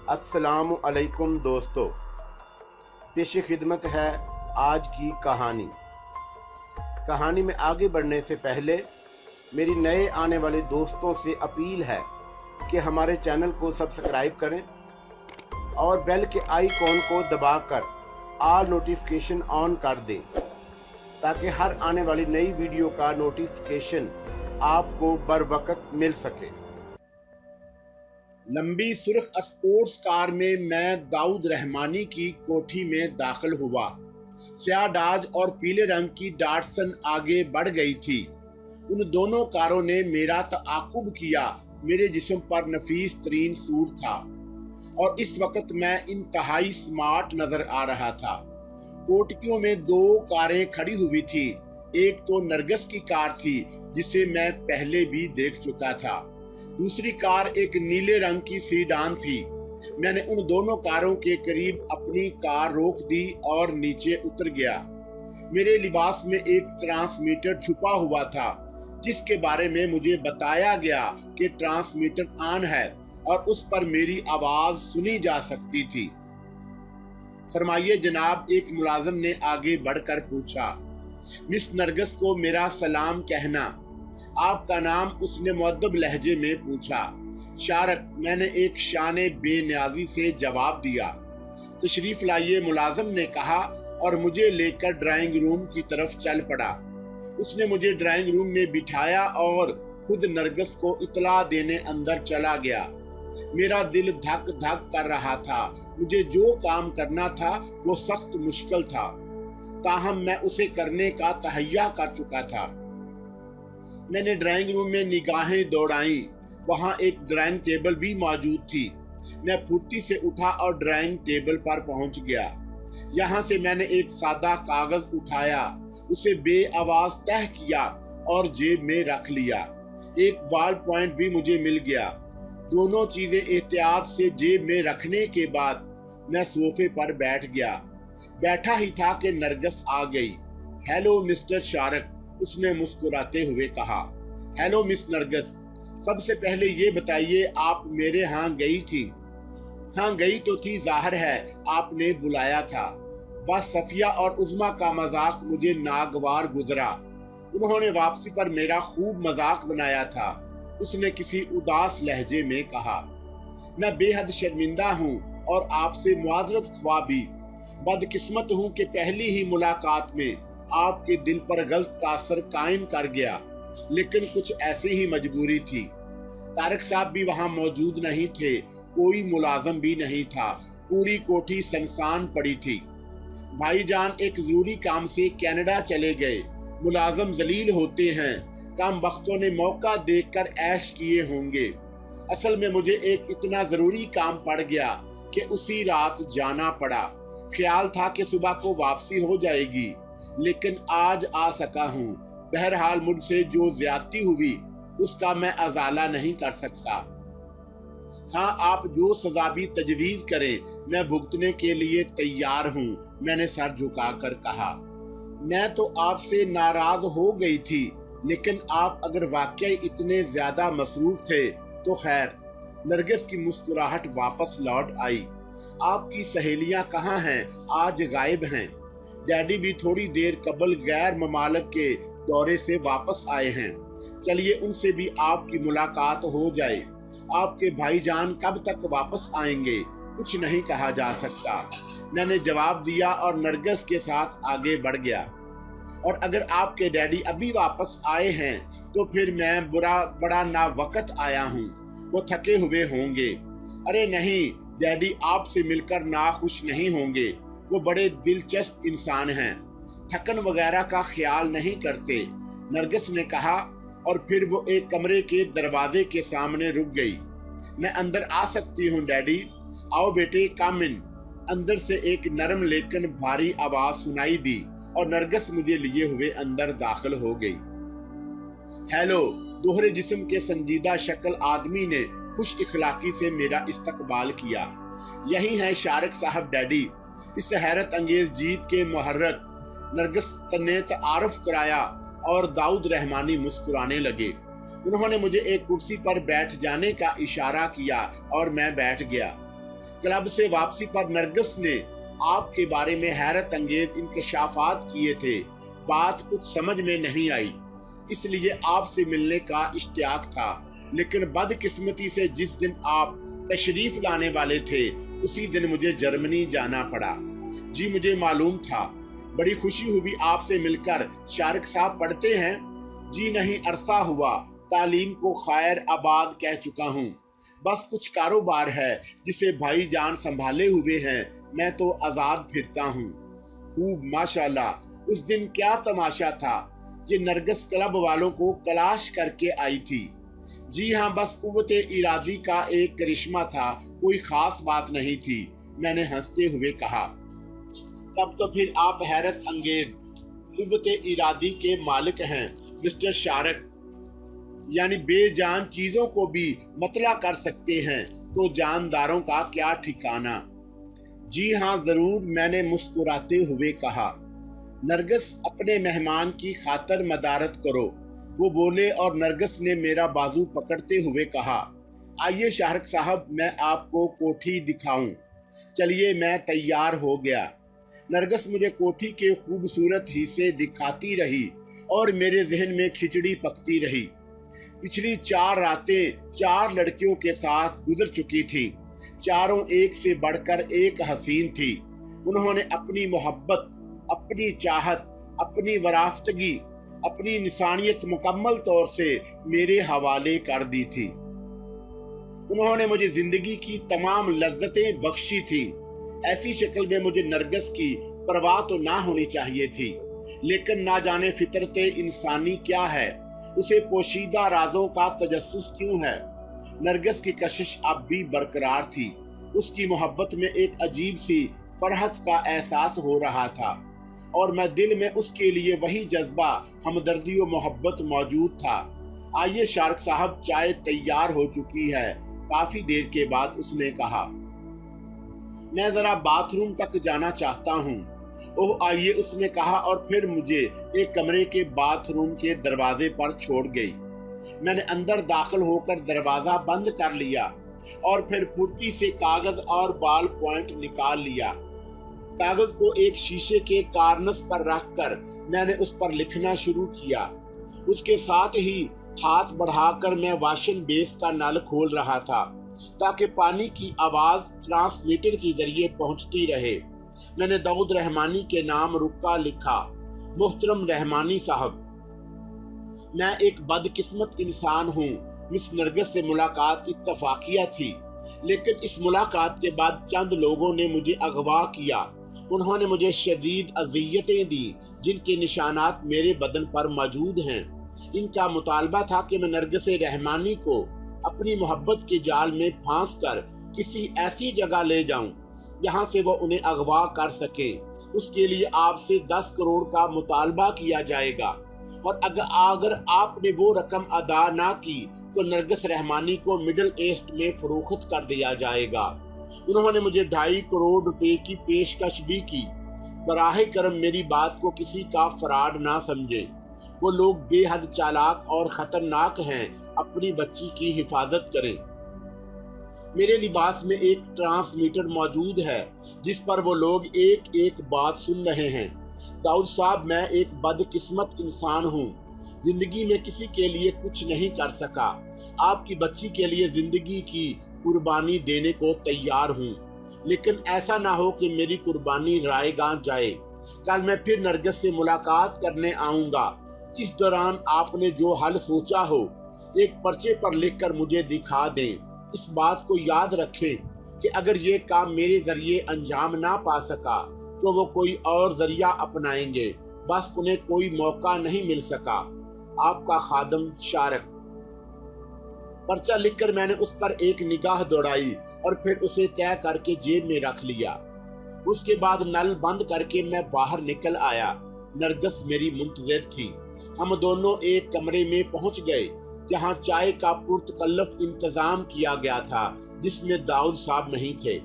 अस्सलामु अलैकुम दोस्तों, पेश खिदमत है आज की कहानी। कहानी में आगे बढ़ने से पहले मेरी नए आने वाले दोस्तों से अपील है कि हमारे चैनल को सब्सक्राइब करें और बेल के आइकॉन को दबाकर ऑल नोटिफिकेशन ऑन कर दें ताकि हर आने वाली नई वीडियो का नोटिफिकेशन आपको बर वक्त मिल सके। लंबी सुर्ख स्पोर्ट्स कार में मैं दाऊद रहमानी की कोठी में दाखिल हुआ। स्याह डाज और पीले रंग की डाटसन आगे बढ़ गई थी। उन दोनों कारों ने मेरा तआकुब किया। मेरे जिस्म पर नफीस तरीन सूट था और इस वक्त मैं इंतहाई स्मार्ट नजर आ रहा था। कोठियों में दो कारें खड़ी हुई थी। एक तो नरगस की कार थी जिसे मैं पहले भी देख चुका था। दूसरी कार एक नीले रंग की सीडान थी। मैंने उन दोनों कारों के करीब अपनी कार रोक दी और नीचे उतर गया। मेरे लिबास में एक ट्रांसमीटर छुपा हुआ था जिसके बारे में मुझे बताया गया कि ट्रांसमीटर ऑन है और उस पर मेरी आवाज सुनी जा सकती थी। फरमाइए जनाब, एक मुलाजिम ने आगे बढ़कर पूछा। मिस नरगस को मेरा सलाम कहना। आपका नाम? उसने मुअद्दब लहजे में पूछा। शारक, मैंने एक शाने बेनियाजी से जवाब दिया। तशरीफ लाइए, मुलाजिम ने कहा और मुझे लेकर ड्राइंग रूम की तरफ चल पड़ा। उसने मुझे ड्राइंग रूम में बिठाया और खुद नरगस को इतला देने अंदर चला गया। मेरा दिल धक धक कर रहा था। मुझे जो काम करना था वो सख्त मुश्किल था, ताहम मैं उसे करने का तहैया कर चुका था। मैंने ड्राइंग रूम में निगाहें दौड़ाई। वहां एक ड्राइंग टेबल भी मौजूद थी। मैं फुर्ती से उठा और ड्राइंग टेबल पर पहुंच गया। यहां से मैंने एक सादा कागज उठाया, उसे बेआवाज तह किया और जेब में रख लिया। एक बॉल पॉइंट भी मुझे मिल गया। दोनों चीजें एहतियात से जेब में रखने के बाद मैं सोफे पर बैठ गया। बैठा ही था कि नरगस आ गई। हेलो मिस्टर शारक, उसने मुस्कुराते हुए कहा। हेलो मिस नरगस, सबसे पहले ये बताइए आप मेरे यहाँ गई थी? हाँ गई तो थी, जाहिर है आपने बुलाया था। बस सफिया और उज़मा का मजाक मुझे नागवार गुजरा। उन्होंने वापसी पर मेरा खूब मजाक बनाया था। उसने किसी उदास लहजे में कहा। मैं बेहद शर्मिंदा हूँ और आपसे मुआजरत ख्वाह भी। बदकिस्मत हूँ कि पहली ही मुलाकात में आपके दिल पर गलत तासर कायम कर गया, लेकिन कुछ ऐसी ही मजबूरी थी। तारिक साहब भी वहां मौजूद नहीं थे, कोई मुलाजम भी नहीं था। पूरी कोठी सनसान पड़ी थी। भाईजान एक जरूरी काम से कनाडा चले गए। मुलाजम जलील होते हैं, कम वक्तों ने मौका देखकर ऐश किए होंगे। असल में मुझे एक इतना जरूरी काम पड़ गया कि उसी रात जाना पड़ा। ख्याल था कि सुबह को वापसी हो जाएगी, लेकिन आज आ सका हूँ। बहरहाल मुझसे जो ज्यादती हुई उसका मैं अजाला नहीं कर सकता। हाँ, आप जो सजा भी तजवीज करें मैं भुगतने के लिए तैयार हूँ, मैंने सर झुकाकर कहा। मैं तो आपसे नाराज हो गई थी, लेकिन आप अगर वाकई इतने ज्यादा मसरूफ थे तो खैर। नरगिस की मुस्कुराहट वापस लौट आई। आपकी सहेलियां कहाँ हैं? आज गायब हैं। डैडी भी थोड़ी देर कबल गैर ममालिक के दौरे से वापस आए हैं। चलिए उनसे भी आपकी मुलाकात हो जाए। आपके भाईजान कब तक वापस आएंगे कुछ नहीं कहा जा सकता, मैंने जवाब दिया और नरगिस के साथ आगे बढ़ गया। और अगर आपके डैडी अभी वापस आए हैं तो फिर मैं बड़ा नावकत आया हूँ। वो थके हुए होंगे। अरे नहीं, डैडी आपसे मिलकर नाखुश नहीं होंगे। वो बड़े दिलचस्प इंसान हैं, थकन वगैरह का ख्याल नहीं करते, नरगिस ने कहा। और फिर वो एक कमरे के दरवाजे के सामने रुक गई। मैं अंदर आ सकती हूँ डैडी? आओ बेटे, कम इन। अंदर से एक नरम लेकिन भारी आवाज सुनाई दी और नरगिस मुझे लिए हुए अंदर दाखिल हो गई। हेलो, दोहरे जिस्म के संजीदा शक्ल आदमी ने खुश इखलाकी से मेरा इस्तकबाल किया। यही है शारक साहब डैडी। इस हैरत अंगेज जीत के मुहर्रक नरगिस ने तारुफ कराया और दाऊद रहमानी मुस्कुराने लगे। उन्होंने मुझे एक कुर्सी पर बैठ जाने का इशारा किया और मैं बैठ गया। क्लब से वापसी पर नरगिस ने आपके बारे में हैरत अंगेज इंकशाफात किए थे। बात कुछ समझ में नहीं आई, इसलिए आपसे मिलने का इश्तियाक था, लेकिन बदकिस्मती से जिस दिन आप तशरीफ लाने वाले थे उसी दिन मुझे जर्मनी जाना पड़ा। जी मुझे मालूम था। बड़ी खुशी हुई आपसे मिलकर। शारिक साहब पढ़ते हैं? जी नहीं, अरसा हुआ तालीम को खैर आबाद कह चुका हूँ। बस कुछ कारोबार है जिसे भाई जान संभाले हुए हैं, मैं तो आजाद फिरता हूँ। खूब, माशाल्लाह। उस दिन क्या तमाशा था। ये नरगिस क्लब वालों को तलाश करके आई थी। जी हाँ, बस कुव्वते इरादी का एक करिश्मा था, कोई खास बात नहीं थी, मैंने हंसते हुए कहा। तब तो फिर आप हैरत अंगेज कुव्वते इरादी के मालिक हैं मिस्टर शारिक, यानी बेजान चीजों को भी मतला कर सकते हैं, तो जानदारों का क्या ठिकाना। जी हाँ जरूर, मैंने मुस्कुराते हुए कहा। नरगिस, अपने मेहमान की खातर मदारत करो, वो बोले, और नरगिस ने मेरा बाजू पकड़ते हुए कहा, आइए शारिक साहब, मैं आपको कोठी दिखाऊं। चलिए, मैं तैयार हो गया। नरगिस मुझे कोठी के खूबसूरत हिस्से दिखाती रही और मेरे जहन में खिचड़ी पकती रही। पिछली 4 रातें 4 लड़कियों के साथ गुजर चुकी थी। चारों एक से बढ़कर एक हसीन थी। उन्होंने अपनी मोहब्बत, अपनी चाहत, अपनी वराफ्तगी, अपनी निशानियत मुकम्मल तौर से मेरे हवाले कर दी थी। उन्होंने मुझे जिंदगी की तमाम लज्जतें बख्शी थी। ऐसी शक्ल में मुझे नरगिस की परवाह तो ना होनी चाहिए थी, लेकिन ना जाने फितरते इंसानी क्या है, उसे पोशीदा राजों का तजस्सुस क्यों है। नरगिस की कशिश अब भी बरकरार थी। उसकी मोहब्बत में एक अजीब सी फरहत का एहसास हो रहा था और मैं दिल में उसके लिए वही जज्बा हमदर्दी और मोहब्बत मौजूद था। आइए शारिक साहब, चाय तैयार हो चुकी है। काफी देर के बाद उसने कहा, मैं जरा बाथरूम तक जाना चाहता हूँ। ओह आइए, उसने कहा और फिर मुझे एक कमरे के बाथरूम के दरवाजे पर छोड़ गई। मैंने अंदर दाखिल होकर दरवाजा बंद कर लिया और फिर फुर्ती से कागज और बॉल पॉइंट निकाल लिया। कागज को एक शीशे के कार्नस पर रखकर मैंने उस पर लिखना शुरू किया। उसके साथ ही हाथ बढ़ाकर मैं वाशन बेस का नल खोल रहा था ताकि पानी की आवाज ट्रांसमीटर के जरिए पहुंचती रहे। मैंने दाऊद रहमानी के नाम रुक्का लिखा। मुहतरम रहमानी साहब, मैं एक बदकिस्मत इंसान हूँ। मिस नरगिस से मुलाकात इत्तफाकिया थी, लेकिन इस मुलाकात के बाद चंद लोगों ने मुझे अगवा किया। उन्होंने मुझे शदीद अजियतें दी जिनके निशानात मेरे बदन पर मौजूद हैं। इनका मुतालबा था कि मैं नरगिस रहमानी को अपनी मोहब्बत के जाल में फांस कर किसी ऐसी जगह ले जाऊं जहां से वो उन्हें अगवा कर सके। उसके लिए आपसे 10 करोड़ का मुतालबा किया जाएगा और अगर आपने वो रकम अदा ना की तो नरगिस रहमानी को मिडिल ईस्ट में फरोख्त कर दिया जाएगा। उन्होंने मुझे 2.5 करोड़ रुपए की पेशकश भी की। बराहे करम मेरी बात को किसी का फराड ना समझे। वो लोग बेहद चालाक और खतरनाक हैं। अपनी बच्ची की हिफाजत करें। मेरे लिबास में एक ट्रांसमीटर मौजूद है जिस पर वो लोग एक एक बात सुन रहे हैं। दाऊद साहब, मैं एक बदकिस्मत इंसान हूँ। जिंदगी में किसी के लिए कुछ नहीं कर सका। आपकी बच्ची के लिए जिंदगी की कुर्बानी देने को तैयार हूँ, लेकिन ऐसा ना हो कि मेरी कुर्बानी रायगां जाए। कल मैं फिर नरगिस से मुलाकात करने आऊंगा। इस दौरान आपने जो हल सोचा हो एक पर्चे पर लिखकर मुझे दिखा दें। इस बात को याद रखें कि अगर ये काम मेरे जरिए अंजाम ना पा सका तो वो कोई और जरिया अपनाएंगे। बस उन्हें कोई मौका नहीं मिल सका। आपका खादम शारिक। पर्चा लिखकर मैंने उस पर एक निगाह दौड़ाई और फिर उसे तय करके जेब में रख लिया। उसके बाद नल बंद करके मैं बाहर निकल आया। नरगिस मेरी मुंतजिर थी। हम दोनों एक कमरे में पहुंच गए जहां चाय का पुरतकल्लफ इंतजाम किया गया था, जिसमें दाऊद साहब नहीं थे।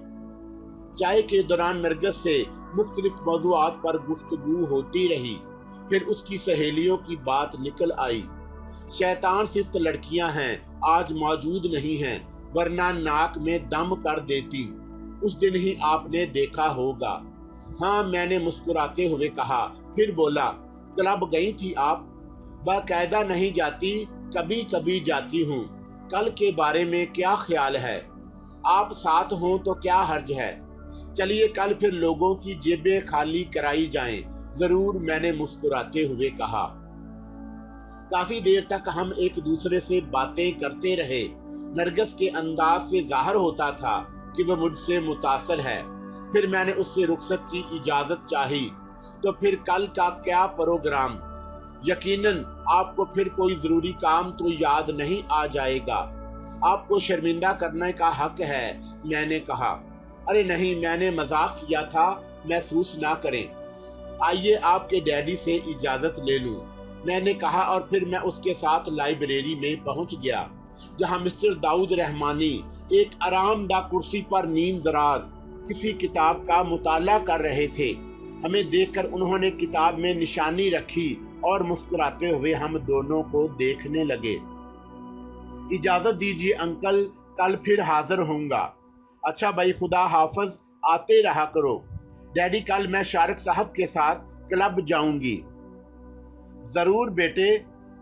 चाय के दौरान नरगिस से मुख्तलिफ मौज़ूआत पर गुफ्तगू होती रही। फिर उसकी सहेलियों की बात निकल आई। शैतान सिर्फ लड़कियां हैं, आज मौजूद नहीं हैं, वरना नाक में दम कर देती। उस दिन ही आपने देखा होगा। हाँ, मैंने मुस्कुराते हुए कहा। फिर बोला, क्लब गई थी आप? बाकायदा नहीं जाती, कभी कभी जाती हूँ। कल के बारे में क्या ख्याल है? आप साथ हों तो क्या हर्ज है? चलिए कल फिर लोगों की जेबें खाली कराई जाएं। जरूर, मैंने मुस्कुराते हुए कहा। काफी देर तक हम एक दूसरे से बातें करते रहे। नरगिस के अंदाज से जाहिर होता था कि वह मुझसे मुतासर है। फिर मैंने उससे रुखसत की इजाजत चाही। तो फिर कल का क्या प्रोग्राम? यकीनन आपको फिर कोई जरूरी काम तो याद नहीं आ जाएगा। आपको शर्मिंदा करने का हक है, मैंने कहा। अरे नहीं, मैंने मजाक किया था, महसूस ना करें। आइए आपके डैडी से इजाजत ले लूं, मैंने कहा, और फिर मैं उसके साथ लाइब्रेरी में पहुंच गया, जहां मिस्टर दाऊद रहमानी एक आरामदा कुर्सी पर नीम दराज किसी किताब का मुताला कर रहे थे। हमें देखकर उन्होंने किताब में निशानी रखी और मुस्कुराते हुए हम दोनों को देखने लगे। इजाजत दीजिए अंकल, कल फिर हाजिर होऊंगा। अच्छा भाई, खुदा हाफिज, आते रहा करो। डैडी, कल मैं शारिक साहब के साथ क्लब जाऊंगी। जरूर बेटे।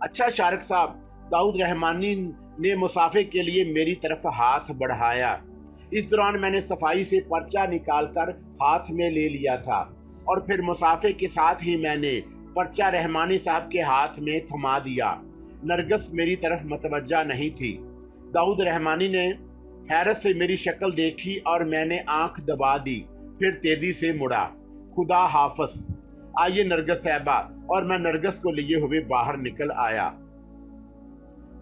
अच्छा शारिक साहब, दाऊद रहमानी ने मुसाफे के लिए मेरी तरफ हाथ बढ़ाया। इस दौरान मैंने सफाई से पर्चा निकालकर हाथ में ले लिया था और फिर मुसाफे के साथ ही मैंने पर्चा रहमानी साहब के हाथ में थमा दिया। नरगिस मेरी तरफ मतवज्जा नहीं थी। दाऊद रहमानी ने हैरत से मेरी शक्ल देखी और मैंने आंख दबा दी। फिर तेजी से मुड़ा। खुदा हाफिज। आइए नरगिस साहबा, और मैं नरगिस को लिए हुए बाहर निकल आया।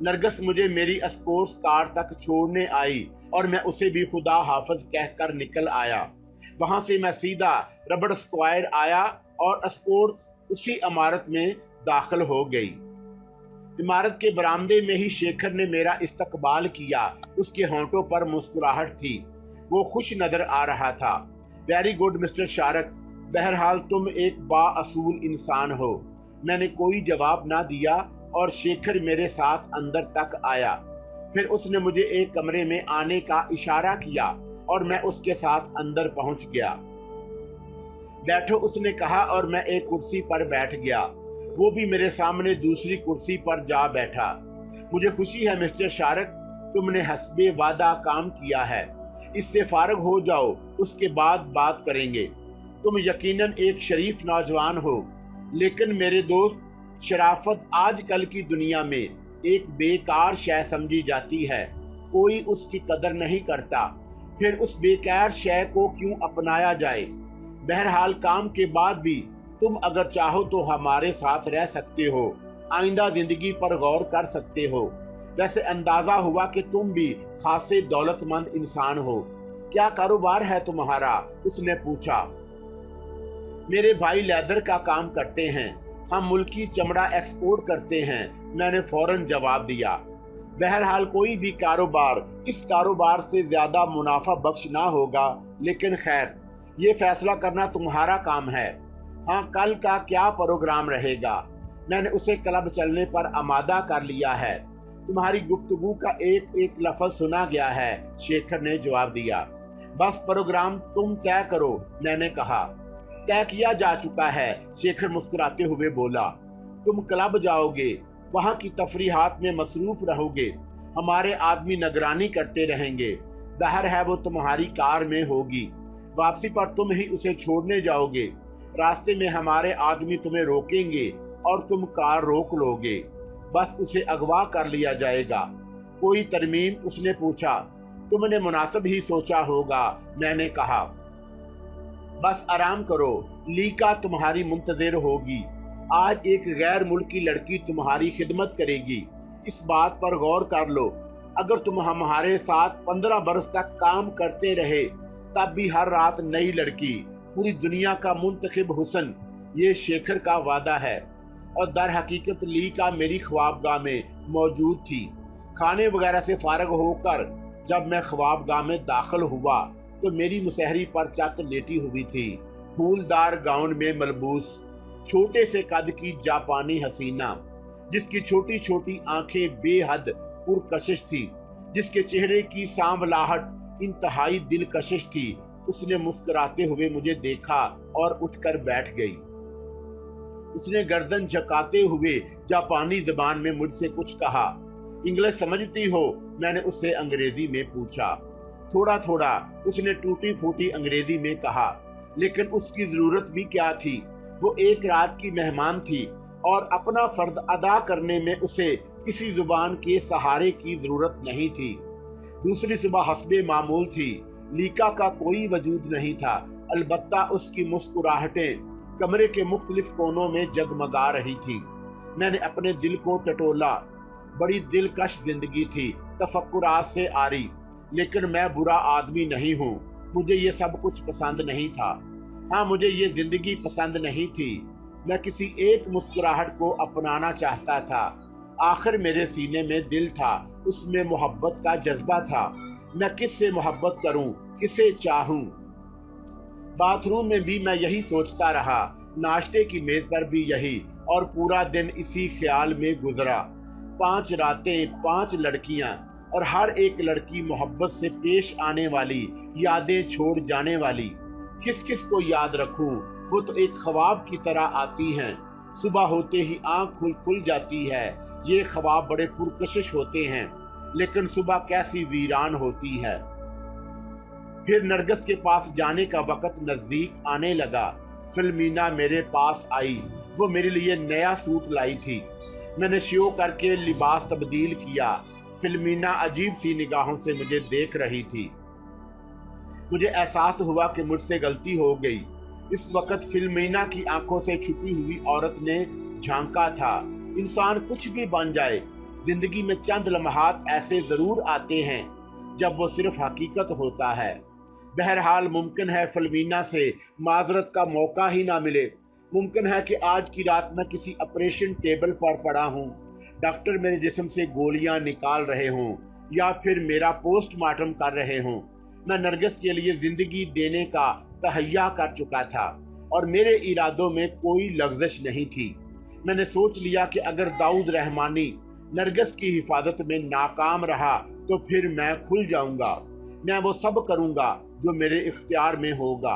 नरगिस मुझे मेरी स्पोर्ट्स कार तक छोड़ने आई और मैं उसे भी खुदा हाफिज कहकर निकल आया। वहां से मैं सीधा रबड़ स्क्वायर आया और स्पोर्ट्स उसी इमारत में दाखिल हो गई। इमारत के बरामदे में ही शेखर ने मेरा इस्तकबाल किया। उसके होंठों पर मुस्कुराहट थी। वो खुश नजर आ रहा था। वेरी गुड मिस्टर शारिक, बहरहाल तुम एक बाअसूल इंसान हो। मैंने कोई जवाब ना दिया और शेखर मेरे साथ अंदर तक आया। फिर उसने मुझे एक कमरे में आने का इशारा किया और मैं उसके साथ अंदर पहुंच गया। बैठो, उसने कहा, और मैं एक कुर्सी पर बैठ गया। वो भी मेरे सामने दूसरी कुर्सी पर जा बैठा। मुझे खुशी है मिस्टर शारिक, तुमने हस्बे वादा काम किया है। इससे फारग हो जाओ, उसके बाद बात करेंगे। तुम यकीनन एक शरीफ नौजवान हो, लेकिन मेरे दोस्त, शराफत आजकल की दुनिया में एक बेकार शय समझी जाती है। कोई उसकी कदर नहीं करता, फिर उस बेकार शय को क्यों अपनाया जाए। बहरहाल काम के बाद भी तुम अगर चाहो तो हमारे साथ रह सकते हो, आइंदा जिंदगी पर गौर कर सकते हो। वैसे अंदाजा हुआ कि तुम भी खासे दौलतमंद इंसान हो। क्या कारोबार है तुम्हारा? उसने पूछा। मेरे भाई लेदर का काम करते हैं, हम मुल्की चमड़ा एक्सपोर्ट करते हैं, मैंने फौरन जवाब दिया। बहरहाल कोई भी कारोबार इस कारोबार से ज्यादा मुनाफा बख्श ना होगा, लेकिन खैर, ये फैसला करना तुम्हारा काम है। हाँ, कल का क्या प्रोग्राम रहेगा? मैंने उसे क्लब चलने पर आमादा कर लिया है। तुम्हारी गुफ्तगू का एक एक लफ्ज सुना गया है, शेखर ने जवाब दिया। बस प्रोग्राम तुम तय करो, मैंने कहा। तय किया जा चुका है, शेखर मुस्कुराते हुए बोला। तुम क्लब जाओगे, वहां की तफरीहात में मसरूफ रहोगे, हमारे आदमी निगरानी करते रहेंगे। जाहिर है वो तुम्हारी कार में होगी। वापसी पर तुम ही उसे छोड़ने जाओगे। रास्ते में हमारे आदमी तुम्हें रोकेंगे और तुम कार रोक लोगे। बस उसे अगवा कर लिया जाएगा। कोई तरमीम? उसने पूछा। तुमने मुनासिब ही सोचा होगा, मैंने कहा। बस आराम करो, लीका तुम्हारी मुंतजिर होगी। आज एक गैर मुल्की लड़की तुम्हारी खिदमत करेगी। इस बात पर गौर कर लो, अगर तुम हमारे साथ 15 बरस तक काम करते रहे, तब भी हर रात नई लड़की, पूरी दुनिया का मुंतखब हुस्न, ये शेखर का वादा है। और दर हकीकत लीका मेरी ख्वाबगाह में मौजूद थी। खाने वगैरह से फारग होकर जब मैं ख्वाबगाह में दाखिल हुआ तो मेरी मुसहरी पर चट लेटी हुई थी। फूलदार गाउन में मलबूस, छोटे से कद की जापानी हसीना, जिसकी छोटी छोटी आंखें बेहद पुरकशिश थी, जिसके चेहरे की सांवलाहट इंतहाई दिलकशिश थी। उसने मुस्कुराते हुए मुझे देखा और उठकर बैठ गई। उसने गर्दन झुकाते हुए जापानी जबान में मुझसे कुछ कहा। इंग्लिश समझती हो? मैंने उससे अंग्रेजी में पूछा। थोड़ा थोड़ा, उसने टूटी फूटी अंग्रेजी में कहा। लेकिन उसकी जरूरत भी क्या थी? वो एक रात की मेहमान थी और अपना फर्ज अदा करने में उसे किसी जुबान के सहारे की जरूरत नहीं थी। दूसरी सुबह हस्बे मामूल थी। लीका का कोई वजूद नहीं था, अलबत्ता उसकी मुस्कुराहटें कमरे के मुख्तलिफ कोनों में जगमगा रही थी। मैंने अपने दिल को टटोला। बड़ी दिलकश जिंदगी थी, तफक्कुरात से आरी। लेकिन मैं बुरा आदमी नहीं हूँ। मुझे ये सब कुछ पसंद नहीं था। हाँ, मुझे ये जिंदगी पसंद नहीं थी। मैं किसी एक मुस्कुराहट को अपनाना चाहता था। आखिर मेरे सीने में दिल था, उसमें मोहब्बत का जज्बा था। मैं किससे मोहब्बत करूं, किसे चाहूं? बाथरूम में भी मैं यही सोचता रहा, नाश्ते की मेज पर भी यही, और पूरा दिन इसी ख्याल में गुजरा। 5 रातें, 5 लड़कियां, और हर एक लड़की मोहब्बत से पेश आने वाली, यादें छोड़ जाने वाली। किस किस को याद रखूं? वो तो एक ख्वाब की तरह आती हैं। सुबह होते ही आंख खुल जाती है। ये ख्वाब बड़े पुरकशिश होते हैं, लेकिन सुबह कैसी वीरान होती है। फिर नरगिस के पास जाने का वक्त नजदीक आने लगा। फिल्मीना मेरे पास आई। वो मेरे लिए नया सूट लाई थी। मैंने शियो करके लिबास तब्दील किया। फिल्मीना अजीब सी निगाहों से मुझे देख रही थी। मुझे एहसास हुआ कि मुझसे गलती हो गई। इस वक्त फिल्मीना की आंखों से छुपी हुई औरत ने झांका था। इंसान कुछ भी बन जाए, जिंदगी में चंद लम्हात ऐसे जरूर आते हैं जब वो सिर्फ हकीकत होता है। बहरहाल मुमकिन है फिल्मीना से माजरत का मौका ही ना मिले। मुमकिन है कि आज की रात मैं किसी ऑपरेशन टेबल पर पड़ा हूँ, डॉक्टर मेरे जिस्म से गोलियां निकाल रहे हों, या फिर मेरा पोस्टमार्टम कर रहे हों। मैं नरगिस के लिए जिंदगी देने का तहैया कर चुका था और मेरे इरादों में कोई लग्जश नहीं थी। मैंने सोच लिया कि अगर दाऊद रहमानी नरगिस की हिफाजत में नाकाम रहा तो फिर मैं खुल जाऊंगा। मैं वो सब करूंगा जो मेरे इख्तियार में होगा।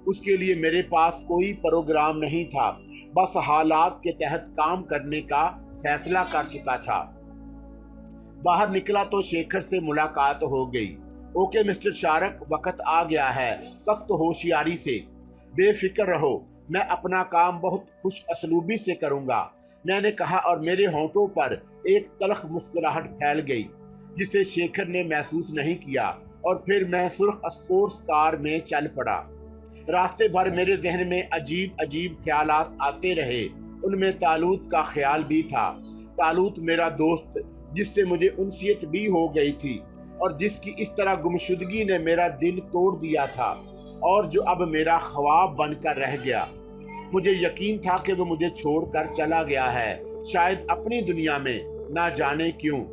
उसके लिए मेरे पास कोई प्रोग्राम नहीं था, बस हालात के तहत काम करने का फैसला कर चुका था। बाहर निकला तो शेखर से मुलाकात हो गई। ओके मिस्टर शारक, वक्त आ गया है, सख्त होशियारी से। बेफिक्र रहो, मैं अपना काम बहुत खुश असलूबी से करूंगा, मैंने कहा, और मेरे होंठों पर एक तलख मुस्कुराहट फैल गई जिसे शेखर ने महसूस नहीं किया। और फिर मैं सुर्ख स्पोर्ट्स कार में चल पड़ा। रास्ते भर मेरे जहन में अजीब अजीब ख्यालात आते रहे। उनमें तालूत का ख्याल भी था। तालूत मेरा दोस्त, जिससे मुझे उनसियत भी हो गई थी और जिसकी इस तरह गुमशुदगी ने मेरा दिल तोड़ दिया था और जो अब मेरा ख्वाब बनकर रह गया। मुझे यकीन था कि वो मुझे छोड़कर चला गया है, शायद अपनी दुनिया में, ना जाने क्यों।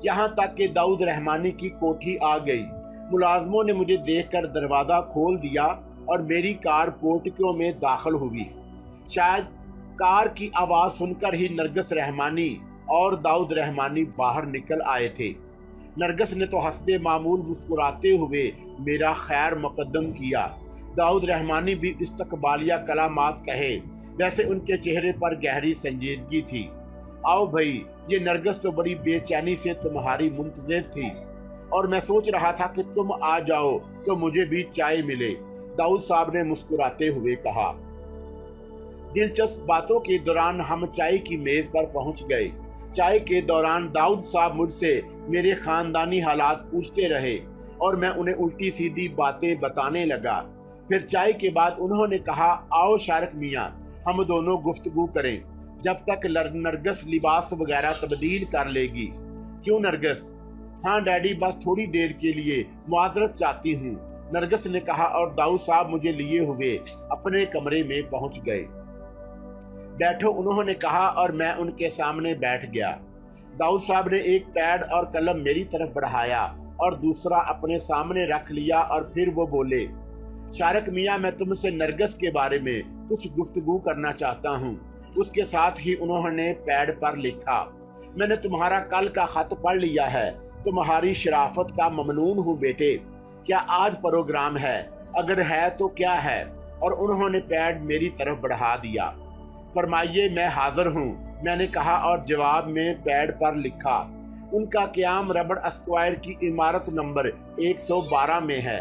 यहाँ तक कि दाऊद रहमानी की कोठी आ गई। मुलाजमों ने मुझे देखकर दरवाज़ा खोल दिया और मेरी कार पोर्टिको में दाखिल हुई। शायद कार की आवाज़ सुनकर ही नरगिस रहमानी और दाऊद रहमानी बाहर निकल आए थे। नरगिस ने तो हस्बे मामूल मुस्कुराते हुए मेरा खैर मुकद्दम किया। दाऊद रहमानी भी इस्तकबालिया कलामात कहे, वैसे उनके चेहरे पर गहरी संजीदगी थी। आओ भाई, ये नरगिस तो बड़ी बेचैनी से तुम्हारी मुंतज़िर थी और मैं सोच रहा था कि तुम आ जाओ तो मुझे भी चाय मिले, दाऊद साहब ने मुस्कुराते हुए कहा। दिलचस्प बातों के दौरान हम चाय की मेज पर पहुंच गए। चाय के दौरान दाऊद साहब मुझसे मेरे खानदानी हालात पूछते रहे और मैं उन्हें उल्टी सीधी बातें बताने लगा। फिर चाय के बाद उन्होंने कहा, आओ शारक मियाँ, हम दोनों गुफ्तगू करें जब तक नरगिस लिबास वगैरह तब्दील कर लेगी। क्यों नरगिस? हाँ डैडी, बस थोड़ी देर के लिए मुआजरत चाहती हूँ, नरगिस ने कहा और दाऊद साहब मुझे लिए हुए अपने कमरे में पहुंच गए। बैठो, उन्होंने कहा और मैं उनके सामने बैठ गया। दाऊद साहब ने एक पैड और कलम मेरी तरफ बढ़ाया और दूसरा अपने सामने रख लिया और फिर वो बोले, शारक मियाँ, मैं तुमसे नरगिस के बारे में कुछ गुफ्तगू करना चाहता हूँ। उसके साथ ही उन्होंने पैड पर लिखा, मैंने तुम्हारा कल का खत पढ़ लिया है। तुम्हारी शराफत का ममनून हूँ बेटे। क्या आज प्रोग्राम है? अगर है तो क्या है? और उन्होंने पैड मेरी तरफ बढ़ा दिया। फरमाइए मैं हाजिर हूँ, मैंने कहा और जवाब में पैड पर लिखा। उनका क़याम रबड़ स्क्वायर की इमारत नंबर 112 में है।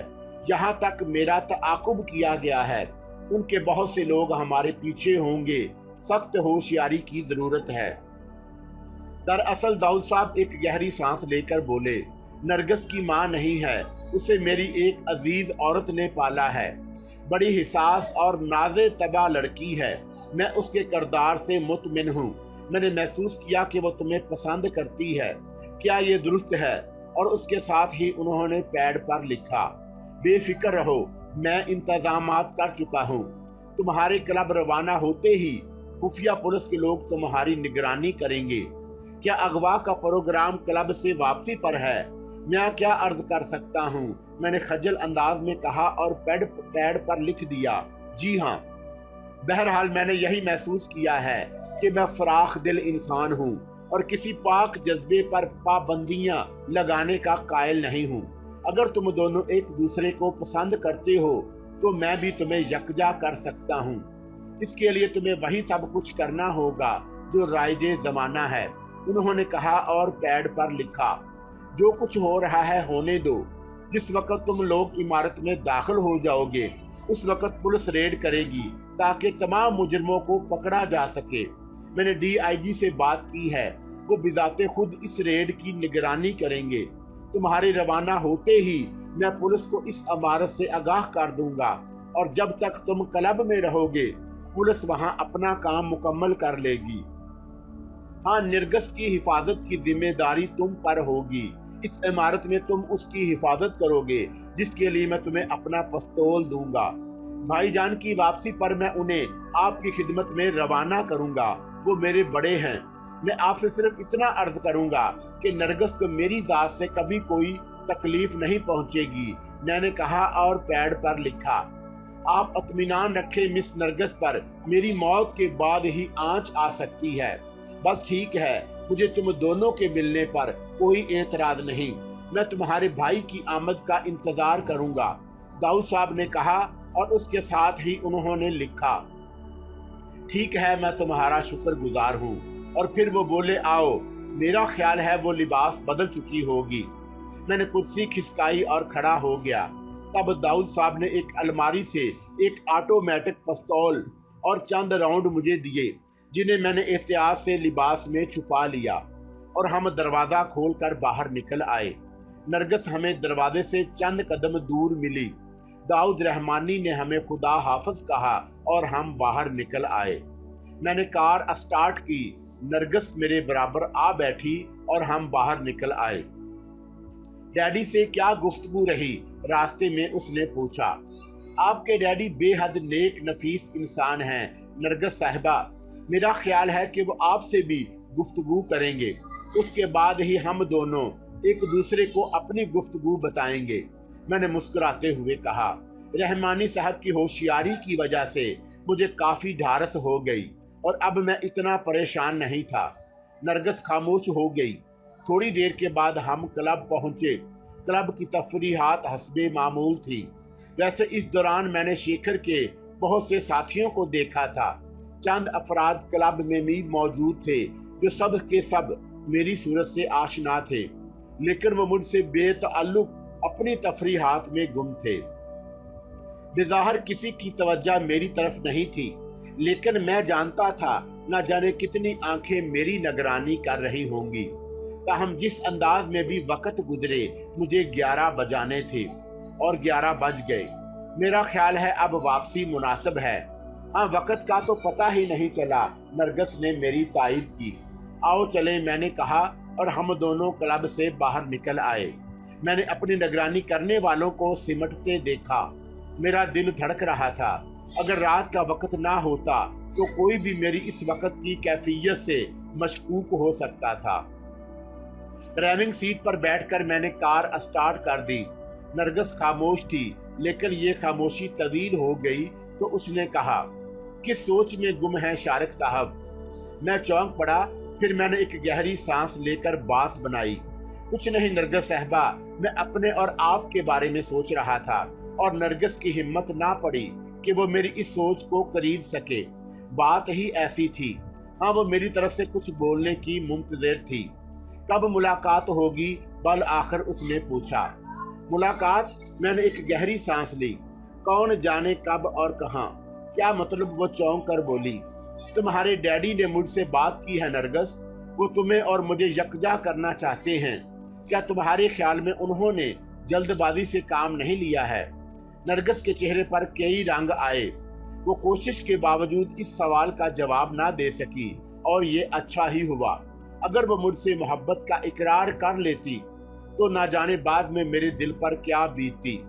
यहाँ तक मेरा ताक़ुब किया गया है। उनके बहुत से लोग हमारे पीछे होंगे। सख्त होशियारी की ज़रूरत है। दरअसल दाऊद साहब एक गहरी सांस लेकर बोले, नरगिस की माँ नहीं है, उसे मेरी एक अजीज औरत ने पाला है। बड़ी हिसास और नाज़े तबा लड़की है। मैं उसके किरदार से मुतमिन हूँ। मैंने महसूस किया कि वो तुम्हें पसंद करती है। क्या ये दुरुस्त है? और उसके साथ ही उन्होंने पैड पर लिखा, बेफिक्र रहो, मैं इंतजामात कर चुका हूँ। तुम्हारे क्लब रवाना होते ही खुफिया पुलिस के लोग तुम्हारी निगरानी करेंगे। क्या अगवा का प्रोग्राम क्लब से वापसी पर है? मैं क्या अर्ज कर सकता हूँ? मैंने खजल अंदाज में कहा और पैड पर लिख दिया, जी हाँ। बहरहाल मैंने यही महसूस किया है कि मैं फराख दिल इंसान हूँ और किसी पाक जज्बे पर पाबंदियां लगाने का कायल नहीं हूँ। अगर तुम दोनों एक दूसरे को पसंद करते हो तो मैं भी तुम्हें यकजा कर सकता हूँ। इसके लिए तुम्हें वही सब कुछ करना होगा जो राइजे जमाना है, उन्होंने कहा और पैड पर लिखा। जो कुछ हो रहा है होने दो। जिस वक्त तुम लोग इमारत में दाखिल हो जाओगे उस वक्त पुलिस रेड करेगी ताकि तमाम मुजरिमों को पकड़ा जा सके। मैंने DIG से बात की है, वो बिजाते खुद इस रेड की निगरानी करेंगे। तुम्हारे रवाना होते ही मैं पुलिस को इस इमारत से आगाह कर दूंगा और जब तक तुम क्लब में रहोगे पुलिस वहां अपना काम मुकम्मल कर लेगी। हाँ, नरगिस की हिफाजत की जिम्मेदारी तुम पर होगी। इस इमारत में तुम उसकी हिफाजत करोगे जिसके लिए मैं तुम्हें अपना पिस्तौल दूंगा। भाईजान की वापसी पर मैं उन्हें आपकी खिदमत में रवाना करूंगा। वो मेरे बड़े हैं। मैं आपसे सिर्फ इतना अर्ज करूंगा कि नरगिस को मेरी जात से कभी कोई तकलीफ नहीं पहुंचेगी, मैंने कहा और पैड पर लिखा। आप इत्मीनान रखें मिस नरगिस पर मेरी मौत के बाद ही आंच आ सकती है। बस ठीक है, मुझे तुम दोनों के मिलने पर कोई एतराज नहीं। मैं तुम्हारे भाई की आमद का इंतजार करूंगा, दाऊद साहब ने कहा और उसके साथ ही उन्होंने लिखा, ठीक है, मैं तुम्हारा शुक्रगुजार हूँ। और फिर वो बोले, आओ, मेरा ख्याल है वो लिबास बदल चुकी होगी। मैंने कुर्सी खिसकाई और खड़ा हो गया। तब दाऊद साहब ने एक अलमारी से एक ऑटोमेटिक पिस्तौल और चंद राउंड मुझे दिए जिन्हें मैंने एहतियात से लिबास में छुपा लिया और हम दरवाज़ा खोलकर बाहर निकल आए। नरगिस हमें दरवाजे से चंद कदम दूर मिली। दाऊद रहमानी ने हमें खुदा हाफिज कहा और हम बाहर निकल आए। मैंने कार स्टार्ट की, नरगिस मेरे बराबर आ बैठी और हम बाहर निकल आए। डैडी से क्या गुफ्तगू रही? रास्ते में उसने पूछा। आपके डैडी बेहद नेक नफीस इंसान हैं नरगिस साहिबा। मेरा ख्याल है कि वो आपसे भी गुफ्तगू करेंगे। उसके बाद ही हम दोनों एक दूसरे को अपनी गुफ्तगू बताएंगे, मैंने मुस्कुराते हुए कहा। रहमानी साहब की होशियारी की वजह से मुझे काफ़ी ढारस हो गई और अब मैं इतना परेशान नहीं था। नरगिस खामोश हो गई। थोड़ी देर के बाद हम क्लब पहुंचे। क्लब की तफरीहात हस्बे मामूल थी। वैसे इस दौरान मैंने शेखर के बहुत से साथियों को देखा था। चंद अफराद क्लब में भी मौजूद थे जो सब के सब मेरी सूरत से आशना थे, लेकिन वो मुझसे बेतअल्लुक अपनी तफरीहात में गुम थे। बेज़ाहिर किसी की तवज्जो मेरी तरफ नहीं थी, लेकिन मैं जानता था न जाने कितनी आंखें मेरी निगरानी कर रही होंगी। ताहम जिस अंदाज में भी वक्त गुजरे, मुझे 11 बजाने थे और 11 बज गए। मेरा ख्याल है अब वापसी मुनासिब है। हाँ, वक्त का तो पता ही नहीं चला, नरगिस ने मेरी तायद की। आओ चले, मैंने कहा और हम दोनों क्लब से बाहर निकल आए। मैंने अपनी निगरानी करने वालों को सिमटते देखा। मेरा दिल धड़क रहा था। अगर रात का वक्त ना होता तो कोई भी मेरी इस वक्त की कैफियत से मशकूक हो सकता था। ड्राइविंग सीट पर बैठकर मैंने कार स्टार्ट कर दी। नरगिस खामोश थी, लेकिन ये खामोशी तवील हो गई तो उसने कहा, किस सोच में गुम है शारिक साहब? मैं चौंक पड़ा। फिर मैंने एक गहरी सांस लेकर बात बनाई। कुछ नहीं नरगिस साहबा, मैं अपने और आपके बारे में सोच रहा था और नरगिस की हिम्मत ना पड़ी कि वो मेरी इस सोच को खरीद सके। बात ही ऐसी थी। हाँ, वो मेरी तरफ से कुछ बोलने की मुंतज़िर थी। कब मुलाकात होगी, बल आखिर उसने पूछा। मुलाकात? मैंने एक गहरी सांस ली। कौन जाने कब और कहाँ। क्या मतलब? वो चौंक कर बोली। तुम्हारे डैडी ने मुझसे बात की है नरगिस। वो तुम्हें और मुझे यकजा करना चाहते हैं। क्या तुम्हारे ख्याल में उन्होंने जल्दबाजी से काम नहीं लिया है? नरगिस के चेहरे पर कई रंग आए। वो कोशिश के बावजूद इस सवाल का जवाब ना दे सकी और ये अच्छा ही हुआ। अगर वो मुझसे मोहब्बत का इकरार कर लेती तो ना जाने बाद में मेरे दिल पर क्या बीतती।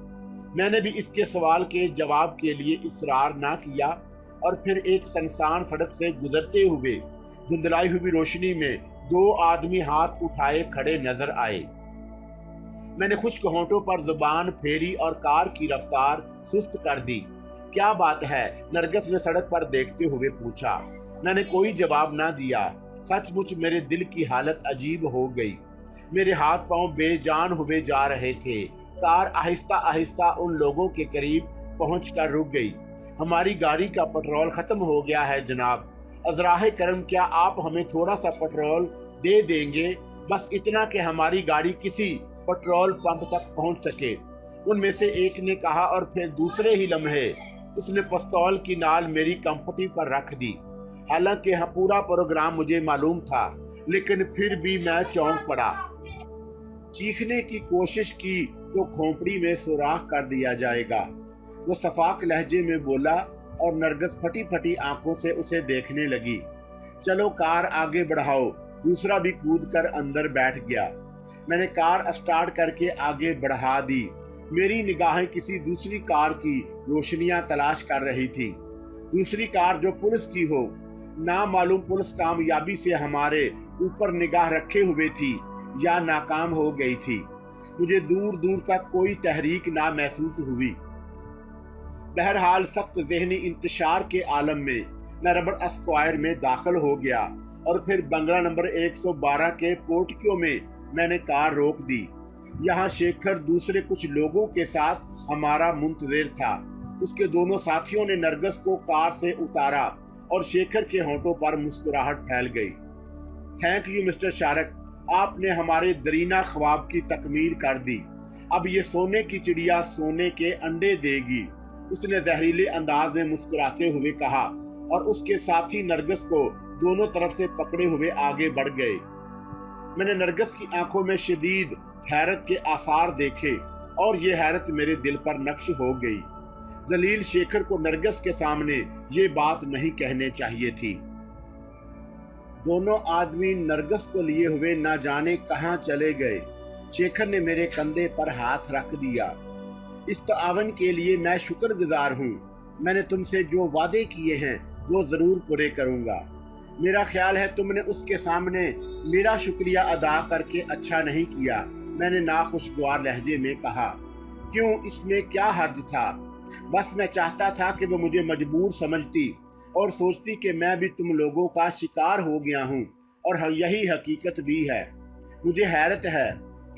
मैंने भी इसके सवाल के जवाब के लिए इसरार ना किया और फिर एक सुनसान सड़क से गुजरते हुए धुंधलाई हुई रोशनी में दो आदमी हाथ उठाए खड़े नजर आए। मैंने खुश्क होंठों पर जुबान फेरी और कार की रफ्तार सुस्त कर दी। क्या बात है? नरगिस ने सड़क पर देखते हुए पूछा। मैंने कोई जवाब ना दिया। सचमुच मेरे दिल की हालत अजीब हो गई। मेरे हाथ पांव बेजान हुए जा रहे थे। कार आहिस्ता आहिस्ता उन लोगों के करीब पहुंचकर रुक गई। हमारी गाड़ी का पेट्रोल खत्म हो गया है जनाब। अज़राए करम, क्या आप हमें थोड़ा सा पेट्रोल दे देंगे? बस इतना कि हमारी गाड़ी किसी पेट्रोल पंप तक पहुंच सके। उनमें से एक ने कहा और फिर दूसरे ही लम्हे उसने पिस्तौल की नाल मेरी कंपटी पर रख दी। हालांकि पूरा प्रोग्राम मुझे मालूम था, लेकिन फिर भी मैं चौंक पड़ा। चीखने की कोशिश की तो खोपड़ी में सुराख कर दिया जाएगा, वो सफाक लहजे में बोला और नरगिस फटी फटी आंखों से उसे देखने लगी। चलो कार आगे बढ़ाओ। दूसरा भी कूद कर अंदर बैठ गया। मैंने कार स्टार्ट करके आगे बढ़ा दी। मेरी निगाहें किसी दूसरी कार की रोशनियां तलाश कर रही थी। दूसरी कार जो पुलिस की हो। ना मालूम पुलिस कामयाबी से हमारे ऊपर निगाह रखे हुए थी या नाकाम हो गई थी। मुझे दूर दूर तक कोई तहरीक ना महसूस हुई। बहरहाल सख्त ज़हनी इंतशार के आलम में मैं रबड़ स्क्वायर में दाखिल हो गया और फिर बंगला नंबर 112 के पोर्टिको में मैंने कार रोक दी। यहाँ शेखर दूसरे कुछ लोगों के साथ हमारा मुंतज़िर था। उसके दोनों साथियों ने नरगिस को कार से उतारा और शेखर के होंठों पर मुस्कुराहट फैल गई। थैंक यू मिस्टर शारक, आपने हमारे दरीना ख्वाब की तकमील कर दी। अब ये सोने की चिड़िया सोने के अंडे देगी, उसने जहरीले अंदाज में मुस्कुराते हुए कहा और उसके साथी नरगिस को दोनों तरफ से पकड़े हुए आगे बढ़ गए। मैंने नरगिस की आंखों में शदीद हैरत के आसार देखे और ये हैरत मेरे दिल पर नक्श हो गई। जलील शेखर को नरगिस के सामने ये बात नहीं कहने चाहिए थी। दोनों आदमी नरगिस को लिए हुए ना जाने कहां चले गए। शेखर ने मेरे कंधे पर हाथ रख दिया। इस तावन के लिए मैं शुक्रगुजार हूँ। मैंने तुमसे जो वादे किए हैं वो जरूर पूरे करूँगा। मेरा ख्याल है तुमने उसके सामने मेरा शुक्रिया अदा करके अच्छा नहीं किया, मैंने नाखुशगवार लहजे में कहा। क्यों, इसमें क्या हर्ज था? बस मैं चाहता था कि वो मुझे मजबूर समझती और सोचती कि मैं भी तुम लोगों का शिकार हो गया हूँ और यही हकीकत भी है। मुझे हैरत है,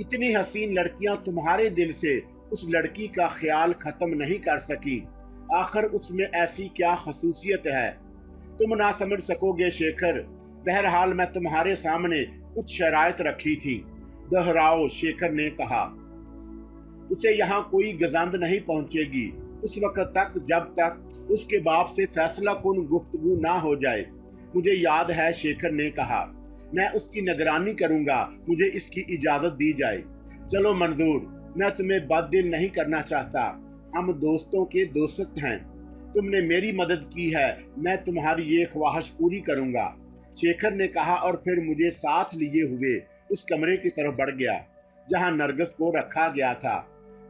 इतनी हसीन लड़कियां तुम्हारे दिल से उस लड़की का ख्याल खत्म नहीं कर सकी। आखिर उसमें ऐसी क्या खसूसियत है? तुम ना समझ सकोगे शेखर। बहरहाल मैं तुम्हारे सामने कुछ शराइत रखी थी। दोहराओ, शेखर ने कहा। उसे यहाँ कोई गजंद नहीं पहुंचेगी उस वक्त तक जब तक उसके बाप से फैसला कुन गुफ्तगू ना हो जाए। मुझे याद है, शेखर ने कहा, मैं उसकी निगरानी करूंगा। मुझे इसकी इजाजत दी जाए। चलो मंजूर, मैं तुम्हें बददिल नहीं करना चाहता। हम दोस्तों के दोस्त हैं। तुमने मेरी मदद की है, मैं तुम्हारी ये ख्वाहिश पूरी करूंगा, शेखर ने कहा और फिर मुझे साथ लिए हुए उस कमरे की तरफ बढ़ गया जहां नरगिस को रखा गया था।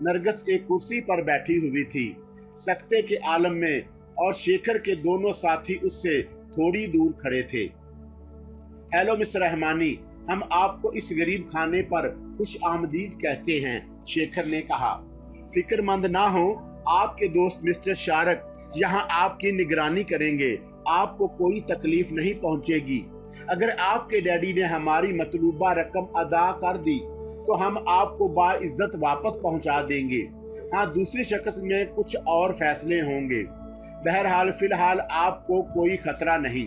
नरगिस एक कुर्सी पर बैठी हुई थी, सकते के आलम में, और शेखर के दोनों साथी उससे थोड़ी दूर खड़े थे। हेलो मिस्टर रहमानी, हम आपको इस गरीब खाने पर खुश आमदीद कहते हैं, शेखर ने कहा। फिक्रमंद ना हो, आपके दोस्त मिस्टर शारक यहाँ आपकी निगरानी करेंगे। आपको कोई तकलीफ नहीं पहुंचेगी। अगर आपके डैडी ने हमारी मतलूबा रकम अदा कर दी तो हम आपको बाइज्जत वापस पहुंचा देंगे। हाँ, दूसरी शख्स में कुछ और फैसले होंगे। बहरहाल फिलहाल आपको कोई खतरा नहीं।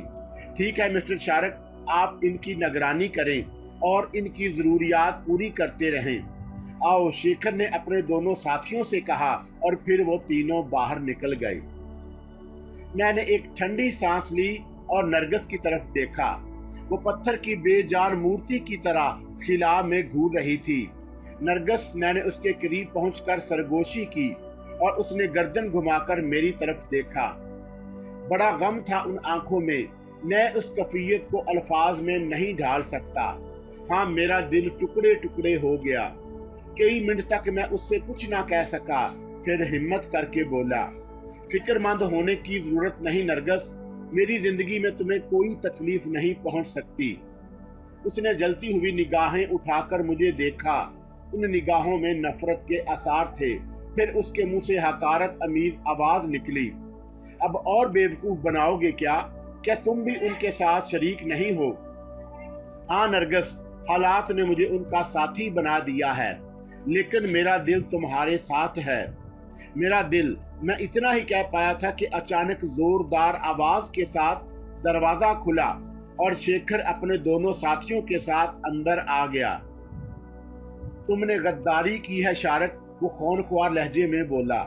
ठीक है मिस्टर शार्क, आप इनकी निगरानी करें और इनकी जरूरियात पूरी करते रहें। आओ, शेखर ने अपने दोनों साथियों से कहा और फिर वो तीनों बाहर निकल गए। मैंने एक ठंडी सांस ली और नरगिस की तरफ देखा। वो पत्थर की बेजान मूर्ति की तरह खिला में घूर रही थी। नरगिस, मैंने उसके करीब पहुंचकर सरगोशी की और उसने गर्दन घुमाकर मेरी तरफ देखा। बड़ा गम था उन आंखों में। मैं उस कैफियत को अल्फाज में नहीं ढाल सकता। हाँ, मेरा दिल टुकड़े टुकड़े हो गया। कई मिनट तक मैं उससे कुछ ना कह सका, फिर हिम्मत करके बोला, फिक्रमंद होने की जरूरत नहीं नरगिस, मेरी जिंदगी में तुम्हें कोई तकलीफ नहीं पहुंच सकती। उसने जलती हुई निगाहें उठाकर मुझे देखा। उन निगाहों में नफरत के आसार थे। फिर उसके मुंह से हकारत अमीज आवाज निकली, अब और बेवकूफ बनाओगे क्या? क्या तुम भी उनके साथ शरीक नहीं हो? हाँ नरगिस, हालात ने मुझे उनका साथी बना दिया है, लेकिन मेरा दिल तुम्हारे साथ है। मेरा दिल, मैं इतना ही कह पाया था कि अचानक जोरदार आवाज के साथ दरवाजा खुला और शेखर अपने दोनों साथियों के साथ अंदर आ गया। तुमने गद्दारी की है शार्क, वो खूनख्वार लहजे में बोला।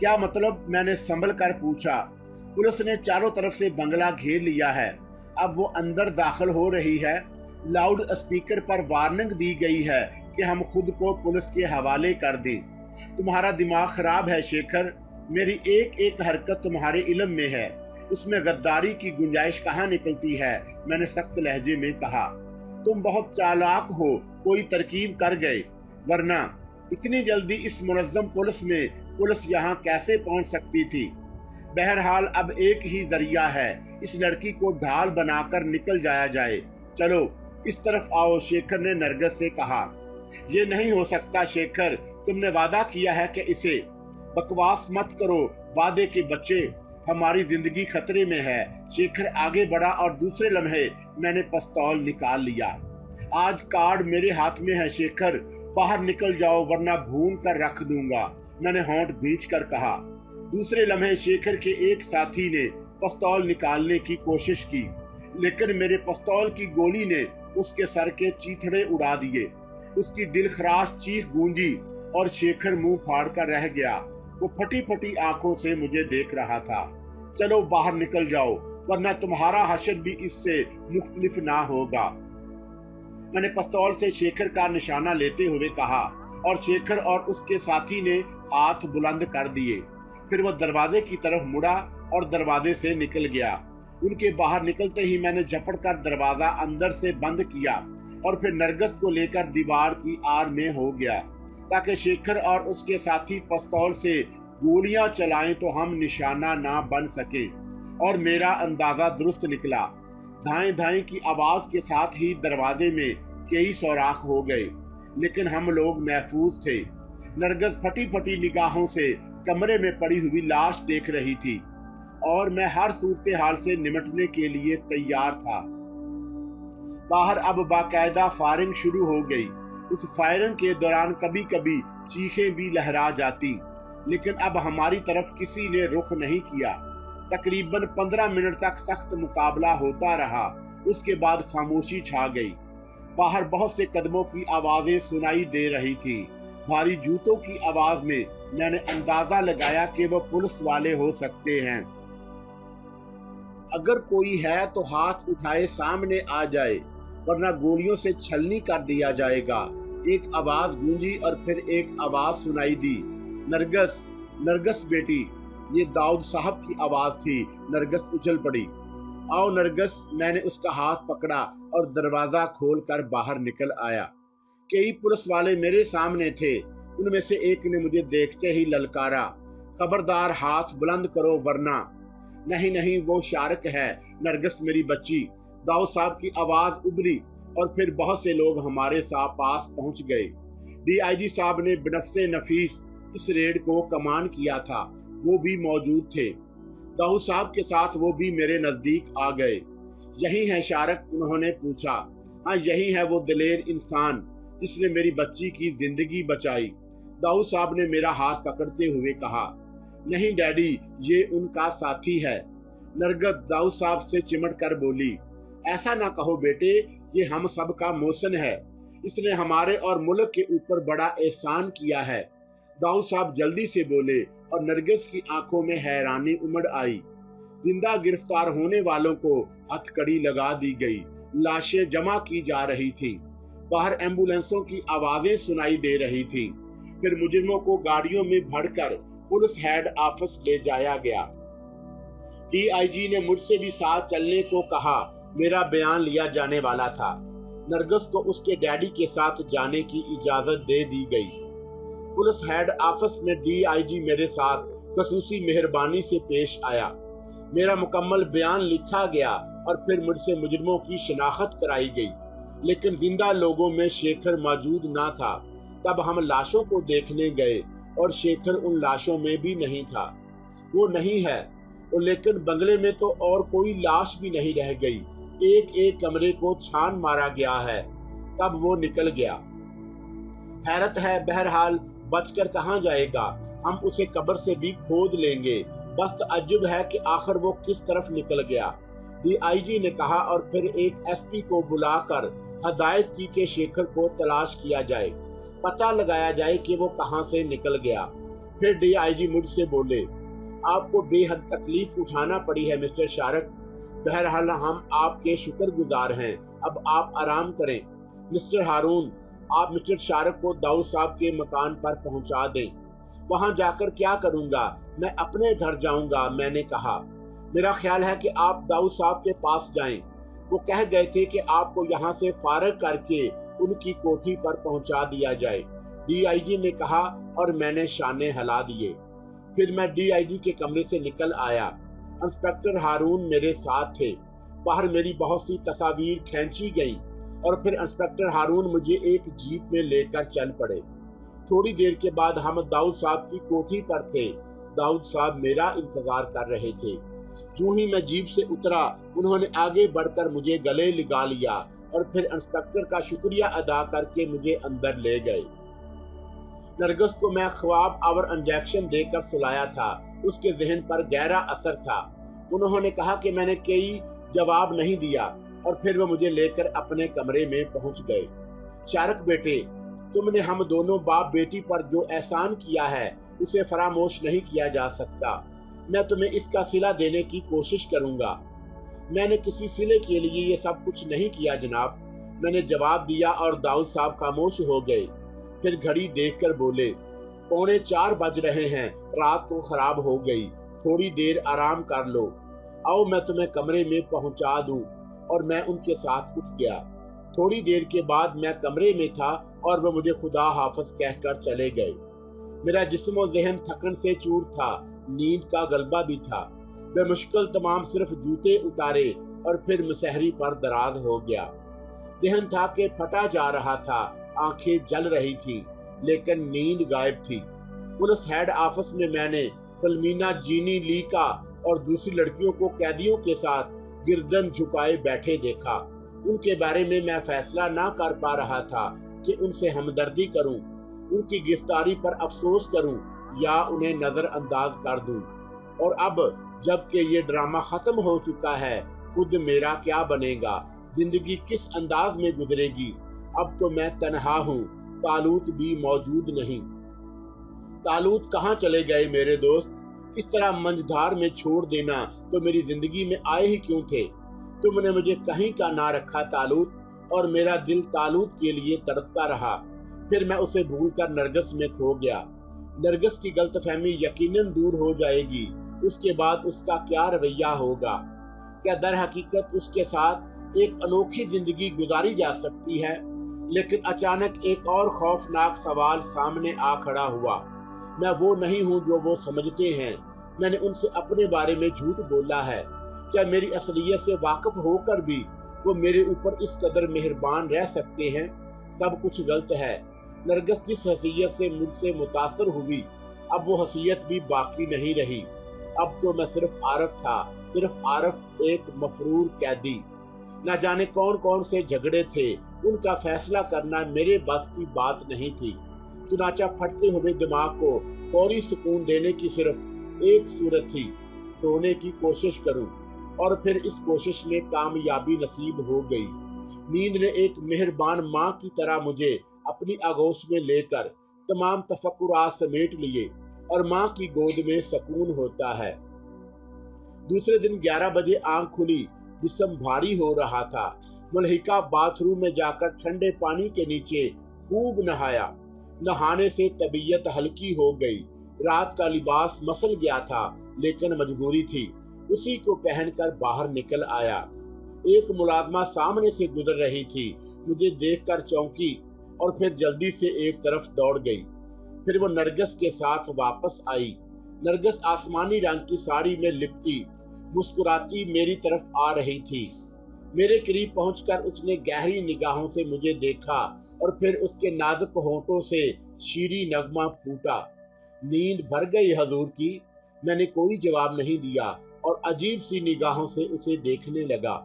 क्या मतलब? मैंने संभल कर पूछा। पुलिस ने चारों तरफ से बंगला घेर लिया है, अब वो अंदर दाखिल हो रही है। लाउड स्पीकर पर वार्निंग दी गई है कि हम खुद को पुलिस के हवाले कर दें। तुम्हारा दिमाग खराब है शेखर, मेरी एक एक हरकत तुम्हारे इल्म में है, उसमें गद्दारी की गुंजाइश कहाँ निकलती है? मैंने सख्त लहजे में कहा। तुम बहुत चालाक हो, कोई तरकीब कर गए, वरना इतनी जल्दी इस मुनज़्ज़म पुलिस में पुलिस यहाँ कैसे पहुँच सकती थी? बहरहाल अब एक ही जरिया है, इस लड़की को ढाल बनाकर निकल जाया जाए। चलो इस तरफ आओ, शेखर ने नरगिस से कहा। ये नहीं हो सकता शेखर, तुमने वादा किया है कि इसे। बकवास मत करो, वादे के बच्चे, हमारी जिंदगी खतरे में है। शेखर आगे बढ़ा और दूसरे लम्हे मैंने पिस्तौल निकाल लिया। आज कार्ड मेरे हाथ में है शेखर, बाहर निकल जाओ वरना भून कर रख दूंगा, मैंने होंठ भींच कर कहा। दूसरे लम्हे शेखर के एक साथी ने पिस्तौल निकालने की कोशिश की, लेकिन मेरे पिस्तौल की गोली ने उसके सर के चीथड़े उड़ा दिए। उसकी दिलखराश चीख गूंजी और शेखर मुंह फाड़ कर रह गया। वो फटी फटी आंखों से मुझे देख रहा था। चलो बाहर निकल जाओ, वरना तुम्हारा हशर भी इससे मुख्तलिफ ना होगा, मैंने पिस्तौल से शेखर का निशाना लेते हुए कहा, और शेखर और उसके साथी ने हाथ बुलंद कर दिए। फिर वो दरवाजे की तरफ मुड़ा और दरवाजे से निकल गया। उनके बाहर निकलते ही मैंने झपट कर दरवाजा अंदर से बंद किया और फिर नरगिस को लेकर दीवार की आड़ में हो गया, ताकि शेखर और उसके साथी पिस्तौल से गोलियां चलाएं तो हम निशाना ना बन सके। और मेरा अंदाजा दुरुस्त निकला। धाएं धाएं की आवाज के साथ ही दरवाजे में कई सुराख हो गए, लेकिन हम लोग महफूज थे। नरगिस फटी फटी निगाहों से कमरे में पड़ी हुई लाश देख रही थी और मैं हर सूरत हाल से निपटने के लिए तैयार था। बाहर अब बाकायदा फायरिंग शुरू हो गई। उस फायरिंग के दौरान कभी कभी चीखें भी लहरा जाती, लेकिन अब हमारी तरफ किसी ने रुख नहीं किया। तकरीबन 15 मिनट तक सख्त मुकाबला होता रहा। उसके बाद खामोशी छा गई। बाहर बहुत से कदमों की आवाजें सुनाई दे रही थी। भारी जूतों की आवाज में मैंने अंदाजा लगाया कि वो पुलिस वाले हो सकते हैं। अगर कोई है तो हाथ उठाए सामने आ जाए, वरना गोलियों से छलनी कर दिया जाएगा। एक आवाज गूंजी और फिर एक आवाज सुनाई दी, नरगिस, नरगिस बेटी। ये दाऊद साहब की आवाज थी। नरगिस उछल पड़ी। आओ नरगिस, मैंने उसका हाथ पकड़ा और दरवाजा खोलकर बाहर निकल आया। कई पुलिस वाले मेरे सामने थे। उनमें से एक ने मुझे देखते ही ललकारा, खबरदार हाथ बुलंद करो वरना। नहीं नहीं, वो शार्क है नरगिस मेरी बच्ची। दाऊद साहब की आवाज उभरी और फिर बहुत से लोग हमारे साथ पास पहुंच गए। डीआईजी साहब ने बनफ्से नफीस इस रेड को कमान किया था, वो भी मौजूद थे। दाऊद साहब के साथ वो भी मेरे नजदीक आ गए। यही है शारक, उन्होंने पूछा। हाँ, यही है वो दिलेर इंसान जिसने मेरी बच्ची की जिंदगी बचाई। दाऊद साहब ने मेरा हाथ पकड़ते हुए कहा। नहीं डैडी, ये उनका साथी है। नरगस दाऊद साहब से चिमट कर बोली, ऐसा ना कहो बेटे, ये हम सब का मोहसिन है। इसने हमारे और मुल्क के ऊपर बड़ा एहसान किया है। दाऊद साहब जल्दी से बोले और नरगिस की आंखों में हैरानी उमड़ आई। जिंदा गिरफ्तार होने वालों को हथकड़ी लगा दी गई, लाशें जमा की जा रही थी, बाहर एम्बुलेंसों की आवाजें सुनाई दे रही थी। फिर मुजरिमों को गाड़ियों में भरकर पुलिस हेड ऑफिस ले जाया गया। डीआईजी ने मुझसे भी साथ चलने को कहा। मेरा बयान लिया जाने वाला था। नरगिस को उसके डैडी के साथ जाने की इजाजत दे दी गई। पुलिस हेड ऑफिस में डीआईजी मेरे साथ खसूसी मेहरबानी से पेश आया। मेरा मुकम्मल बयान लिखा गया और फिर मुझसे मुजरिमों की शिनाख्त कराई गई, लेकिन जिंदा लोगों में शेखर मौजूद ना था। तब हम लाशों को देखने गए और शेखर उन लाशों में भी नहीं था। वो नहीं है, लेकिन बंगले में तो और कोई लाश भी नहीं रह गई। एक एक कमरे को छान मारा गया है। तब वो निकल गया। हैरत है, बहरहाल बचकर कहाँ जाएगा? हम उसे कब्र से भी खोद लेंगे। बस तअज्जुब है कि आखिर वो किस तरफ निकल गया। डीआईजी ने कहा और फिर एक एसपी को बुलाकर हदायत की कि शेखर को तलाश किया जाए, पता लगाया जाए कि वो कहाँ से निकल गया। फिर डीआईजी मुझसे बोले, आपको बेहद तकलीफ उठाना पड़ी है मिस्टर शारक। बहरहाल हम आपके शुक्रगुजार हैं। अब आप आराम करें। मिस्टर हारून, आप मिस्टर शारक को दाऊद साहब के मकान पर पहुंचा दें। वहां जाकर क्या करूंगा? मैं अपने घर जाऊंगा, मैंने कहा। मेरा ख्याल है कि आप दाऊद साहब के पास जाएं। वो कह गए थे कि आपको यहाँ से फारग करके उनकी कोठी पर पहुंचा दिया जाए। डीआईजी ने कहा और मैंने शाने हिला दिए। फिर मैं डीआईजी के कमरे से निकल आया। इंस्पेक्टर हारून मेरे साथ थे। बाहर मेरी बहुत सी तस्वीर खींची गईं और फिर इंस्पेक्टर हारून मुझे एक जीप में लेकर चल पड़े। थोड़ी देर के बाद हम दाऊद साहब की कोठी पर थे। दाऊद साहब मेरा इंतजार कर रहे थे। यूं ही मैं जीप से उतरा, उन्होंने आगे बढ़कर मुझे गले लगा लिया और फिर इंस्पेक्टर का शुक्रिया अदा करके मुझे अंदर ले गए। नरगिस को मैं ख्वाब आवर इंजेक्शन देकर सुलाया था। उसके जहन पर गहरा असर था। उन्होंने कहा कि मैंने कोई जवाब नहीं दिया और फिर वो मुझे लेकर अपने कमरे में पहुंच गए। शारक बेटे, तुमने हम दोनों बाप बेटी पर जो एहसान किया है उसे फरामोश नहीं किया जा सकता। मैं तुम्हें इसका सिला देने की कोशिश करूंगा। मैंने किसी सिले के लिए ये सब कुछ नहीं किया जनाब, मैंने जवाब दिया और दाऊद साहब खामोश हो गए। फिर घड़ी देखकर बोले, 3:45 बज रहे हैं, रात तो खराब हो गई, थोड़ी देर आराम कर लो। आओ मैं तुम्हें कमरे में पहुंचा दूं। और मैं उनके साथ उठ गया। थोड़ी देर के बाद मैं कमरे में था और वो मुझे खुदा हाफिज कहकर चले गए। मेरा जिस्म और ज़हन थकन से चूर था, नींद का गलबा भी था। बेमुश्किल तमाम सिर्फ जूते उतारे और फिर मुसहरी पर दराज हो गया। ज़हन था कि फटा जा रहा था, आंखें जल रही थी, लेकिन नींद गायब थी। पुलिस हेड ऑफिस में मैंने फिल्मीना जीनी ली का और दूसरी लड़कियों को कैदियों के साथ गिरदन झुकाए बैठे देखा। उनके बारे में मैं फैसला ना कर पा रहा था कि उनसे हमदर्दी करूं, उनकी गिरफ्तारी पर अफसोस करूं या उन्हें नजरअंदाज कर दूं। और अब जबकि ये ड्रामा खत्म हो चुका है, खुद मेरा क्या बनेगा? जिंदगी किस अंदाज में गुजरेगी? अब तो मैं तन्हा हूँ, तालूत भी मौजूद नहीं। तालूत कहाँ चले गए मेरे दोस्त? इस तरह मंझधार में छोड़ देना तो मेरी जिंदगी में आए ही क्यों थे? तुमने मुझे कहीं का ना रखा तालूत, और मेरा दिल तालूत के लिए तड़पता रहा। फिर मैं उसे भूलकर नरगिस में खो गया। नरगिस की गलतफहमी यकीनन दूर हो जाएगी। उसके बाद उसका क्या रवैया होगा? क्या दर हकीकत उसके साथ एक अनोखी जिंदगी गुजारी जा सकती है? लेकिन अचानक एक और खौफनाक सवाल सामने आ खड़ा हुआ। मैं वो नहीं हूँ जो वो समझते हैं। मैंने उनसे अपने बारे में झूठ बोला है। क्या मेरी असलियत से वाकिफ होकर भी वो मेरे ऊपर इस कदर मेहरबान रह सकते हैं? सब कुछ गलत है। नरगिस जिस हैसियत से मुझसे मुतासर हुई, अब वो हैसियत भी बाकी नहीं रही। अब तो मैं सिर्फ आरफ था, सिर्फ आरफ, एक मफरूर कैदी। न जाने कौन कौन से झगड़े थे, उनका फैसला करना मेरे बस की बात नहीं थी। चुनाचा फटते हुए दिमाग को फौरी सुकून देने की सिर्फ एक सूरत थी, सोने की कोशिश करूं, और फिर इस कोशिश में कामयाबी नसीब हो गई। नींद ने एक मेहरबान माँ की तरह मुझे अपनी आगोश में लेकर तमाम तफक्कुरात समेट लिए, और माँ की गोद में सुकून होता है। दूसरे दिन 11 बजे आंख खुली, जिस्म भारी हो रहा था। मुल्हिका बाथरूम में जाकर ठंडे पानी के नीचे खूब नहाया। नहाने से तबीयत हल्की हो गई। रात का लिबास मसल गया था, लेकिन मजबूरी थी। उसी को पहनकर बाहर निकल आया। एक मुलाजमा सामने से गुजर रही थी, मुझे देखकर चौंकी और फिर जल्दी से एक तरफ दौड़ गई। फिर वो नरगिस के साथ वापस आई। नरगिस आसमानी रंग की साड़ी में लिपटी मुस्कुराती मेरी तरफ आ रही थी। मेरे करीब पहुंचकर उसने गहरी निगाहों से मुझे देखा और फिर उसके नाजुक होंठों से शीरी नगमा फूटा। नींद भर गई हजूर की। मैंने कोई जवाब नहीं दिया और अजीब सी निगाहों से उसे देखने लगा।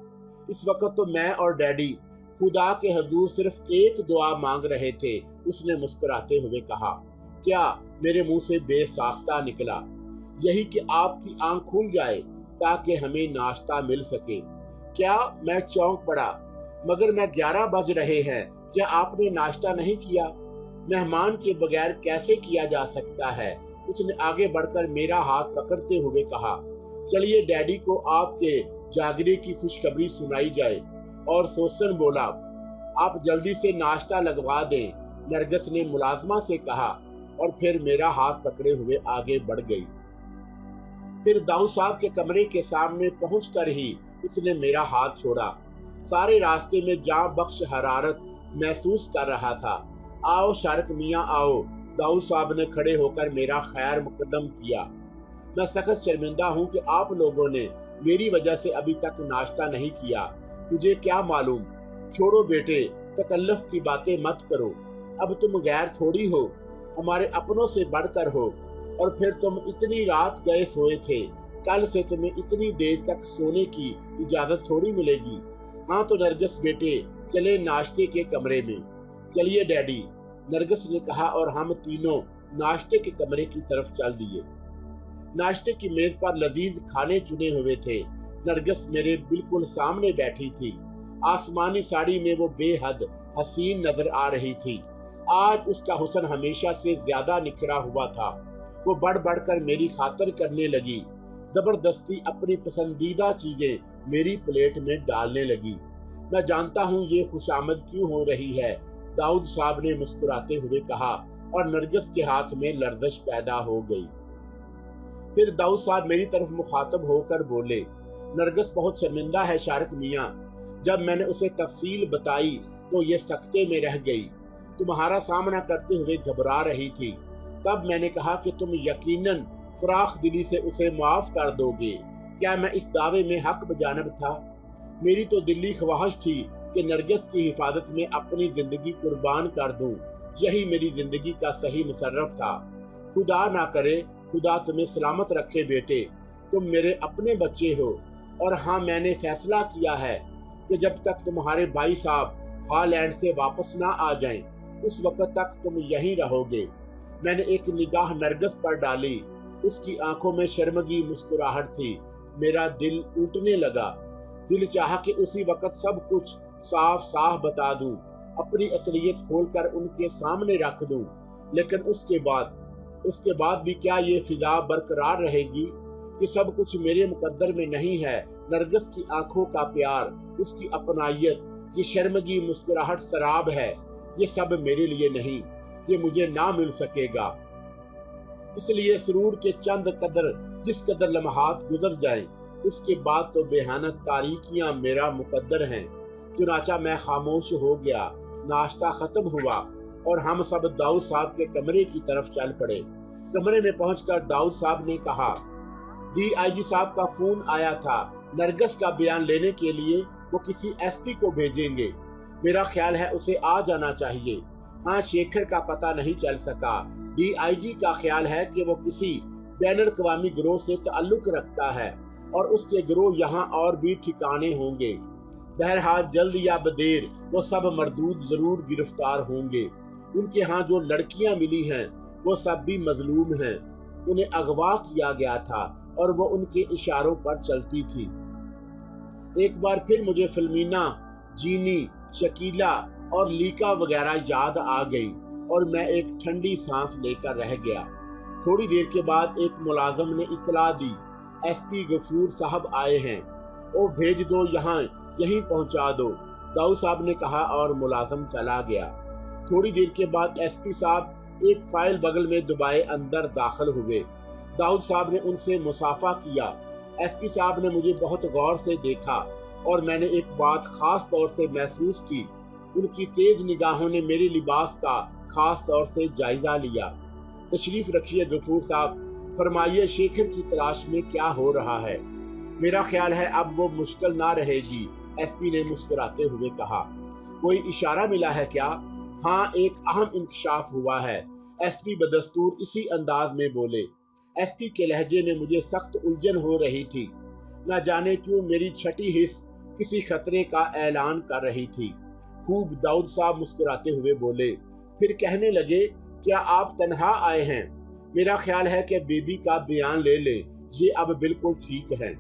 इस वक्त तो मैं और डैडी खुदा के हजूर सिर्फ एक दुआ मांग रहे थे, उसने मुस्कुराते हुए कहा। क्या? मेरे मुंह से बेसाख्ता निकला। यही कि आपकी आंख खुल जाए ताकि हमें नाश्ता मिल सके। क्या? मैं चौंक पड़ा। मगर मैं 11 बज रहे हैं, क्या आपने नाश्ता नहीं किया? मेहमान के बगैर कैसे किया जा सकता है? उसने आगे बढ़कर मेरा हाथ पकड़ते हुए कहा। चलिए डैडी को आपके जागने की खुशखबरी सुनाई जाए। और सोसन बोला, आप जल्दी से नाश्ता लगवा दें, नरगिस ने मुलाजमा से कहा, और फिर मेरा हाथ पकड़े हुए आगे बढ़ गई। फिर दाऊद साहब के कमरे के सामने पहुंचकर ही उसने मेरा हाथ छोड़ा। सारे रास्ते में जान बख्श हरारत महसूस कर रहा था। आओ शारक मियाँ आओ, दाऊद साहब ने खड़े होकर मेरा खैर मुकदम किया। मैं सख्त शर्मिंदा हूँ कि आप लोगों ने मेरी वजह से अभी तक नाश्ता नहीं किया। मुझे क्या मालूम। छोड़ो बेटे, तकल्लुफ की बातें मत करो। अब तुम गैर थोड़ी हो, हमारे अपनों से बढ़कर हो। और फिर तुम इतनी रात गए सोए थे, कल से तुम्हें इतनी देर तक सोने की इजाजत थोड़ी मिलेगी। हाँ तो नरगिस बेटे, चले नाश्ते के कमरे में। चलिए डैडी, नरगिस ने कहा, और हम तीनों नाश्ते के कमरे की तरफ चल दिए। नाश्ते की मेज पर लजीज खाने चुने हुए थे। नरगिस मेरे बिल्कुल सामने बैठी थी। आसमानी साड़ी में वो बेहद हसीन नजर आ रही थी। आज उसका हुस्न हमेशा से ज्यादा निखरा हुआ था। वो बढ़ बढ़कर मेरी खातिर करने लगी। जबरदस्ती अपनी पसंदीदा चीजें मेरी प्लेट में डालने लगी। मैं जानता हूँ ये खुशामद क्यों हो रही है, दाऊद साहब ने मुस्कुराते हुए कहा, और नरगिस के हाथ में लर्जिश पैदा हो गई। फिर दाऊद साहब मेरी तरफ मुखातब होकर बोले, नरगिस बहुत शर्मिंदा है शारक मियाँ। जब मैंने उसे तफसील बताई तो ये सख्ते में रह गई। तुम्हारा सामना करते हुए घबरा रही थी। तब मैंने कहा कि तुम यकीनन फराख दिली से उसे माफ कर दोगे। क्या मैं इस दावे में हक बजानब था? मेरी तो दिली ख्वाहिश थी कि नरगिस की हिफाजत में अपनी जिंदगी कुर्बान कर दूं। यही मेरी जिंदगी का सही मुसर्रफ था। खुदा ना करे, खुदा तुम्हें सलामत रखे बेटे, तुम मेरे अपने बच्चे हो। और हाँ, मैंने फैसला किया है कि जब तक तुम्हारे भाई साहब हॉलैंड से वापस ना आ जाएं, उस वक्त तक तुम यहीं रहोगे। मैंने एक निगाह नरगिस पर डाली। उसकी आंखों में शर्मगी मुस्कुराहट थी। मेरा दिल टूटने लगा। दिल चाहा कि उसी वक्त सब कुछ साफ साफ बता दूं, अपनी असलियत खोलकर उनके सामने रख दूं। लेकिन उसके बाद भी क्या ये फिजा बरकरार रहेगी कि सब कुछ मेरे मुकद्दर में नहीं है? नरगिस की आंखों का प्यार, उसकी अपनायत, ये शर्मगी मुस्कुराहट शराब है। ये सब मेरे लिए नहीं, ये मुझे ना मिल सकेगा। इसलिए सुरूर के चंद कदर जिस कदर लम्हात गुजर जाएं, उसके बाद तो बेहानत तारीकियां मेरा मुकद्दर हैं। चुनाचा मैं खामोश हो गया। नाश्ता खत्म हुआ और हम सब दाऊद साहब के कमरे की तरफ चल पड़े। कमरे में पहुंचकर दाऊद साहब ने कहा, DIG साहब का फोन आया था। नरगिस का बयान लेने के लिए वो किसी SP को भेजेंगे। मेरा ख्याल है उसे आ जाना चाहिए। हाँ, शेखर का पता नहीं चल सका। DIG का ख्याल है कि वो किसी बैनुल-अक़वामी गिरोह से ताल्लुक रखता है और उसके गिरोह यहाँ और भी ठिकाने होंगे। बहरहाल जल्द या बदेर वो सब मरदूद जरूर गिरफ्तार होंगे। उनके यहाँ जो लड़कियां मिली हैं वो सब भी मजलूम हैं। उन्हें अगवा किया गया था और वो उनके इशारों पर चलती थी। एक बार फिर मुझे फिल्मीना, जीनी, शकीला और लीका वगैरह याद आ गई और मैं एक ठंडी सांस लेकर रह गया। थोड़ी देर के बाद एक मुलाजिम ने इत्तला दी, एसपी गफूर साहब आए हैं, वो भेज दो, यहाँ यहीं पहुंचा दो। दाऊद साहब ने कहा और मुलाजिम चला गया। थोड़ी देर के बाद एसपी साहब एक फाइल बगल में दबाए अंदर दाखिल हुए। दाऊद साहब ने उनसे मुसाफा किया। एसपी साहब ने मुझे बहुत गौर से देखा और मैंने एक बात खास तौर से महसूस की। उनकी तेज निगाहों ने मेरे लिबास का खास तौर से जायजा लिया। तशरीफ रखिए गफूर साहब, फरमाइए शेखर की तलाश में क्या हो रहा है? मेरा ख्याल है अब वो मुश्किल ना रहेगी, एसपी ने मुस्कुराते हुए कहा। कोई इशारा मिला है क्या? हाँ, एक अहम इंकशाफ हुआ है, एसपी बदस्तूर इसी अंदाज में बोले। एसपी के लहजे में मुझे सख्त उलझन हो रही थी। न जाने क्यों मेरी छठी हिस्स किसी खतरे का ऐलान कर रही थी। खूब दाऊद साहब मुस्कुराते हुए बोले, फिर कहने लगे, क्या आप तन्हा आए हैं? मेरा ख्याल है कि बेबी का बयान ले लें, ये अब बिल्कुल ठीक है।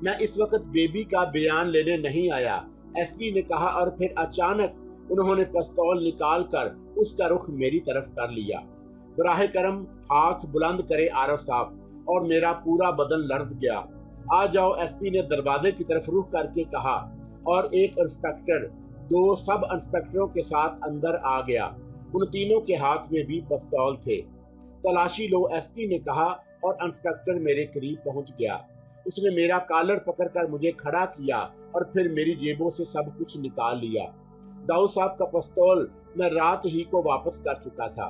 मैं इस वक्त बेबी का बयान लेने नहीं आया, एसपी ने कहा और फिर अचानक उन्होंने पिस्तौल निकालकर उसका रुख मेरी तरफ कर लिया। बराह करम हाथ बुलंद करे आरफ साहब, और मेरा पूरा बदन लर्ज गया। आ जाओ, एसपी ने दरवाजे की तरफ रुख करके कहा और एक इंस्पेक्टर 2 सब इंस्पेक्टरों के साथ अंदर आ गया। उन तीनों के हाथ में भी पिस्तौल थे। तलाशी लो, एसपी ने कहा और इंस्पेक्टर मेरे करीब पहुंच गया। उसने मेरा कॉलर पकड़कर मुझे खड़ा किया और फिर मेरी जेबों से सब कुछ निकाल लिया। दाऊद साहब का पिस्तौल मैं रात ही को वापस कर चुका था।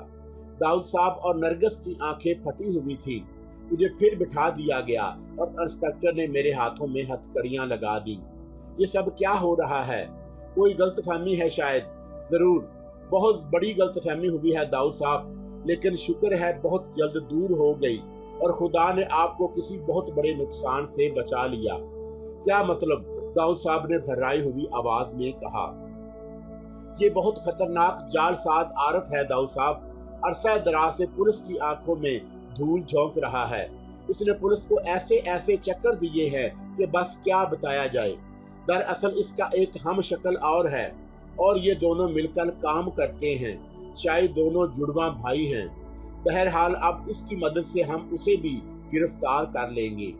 दाऊद साहब और नरगिस की आंखें फटी हुई थी। मुझे फिर बिठा दिया गया और इंस्पेक्टर ने मेरे हाथों में हथकड़ियां लगा दी। ये सब क्या हो रहा है? कोई गलतफहमी है शायद। जरूर बहुत बड़ी गलतफहमी हुई है दाऊद साहब, लेकिन शुक्र है बहुत जल्द दूर हो गई और खुदा ने आपको किसी बहुत बड़े नुकसान से बचा लिया। क्या मतलब? दाऊद साहब ने भर्राई हुई आवाज में कहा। ये बहुत खतरनाक जालसाज आरफ है दाऊद साहब। अरसा दराज से पुलिस की आंखों में धूल झोंक रहा है। इसने पुलिस को ऐसे ऐसे चक्कर दिए हैं कि बस क्या बताया जाए। दरअसल इसका एक हम शक्ल और है और ये दोनों मिलकर काम करते हैं। शायद दोनों जुड़वा भाई हैं। बहरहाल अब इसकी मदद से हम उसे भी गिरफ्तार कर लेंगे।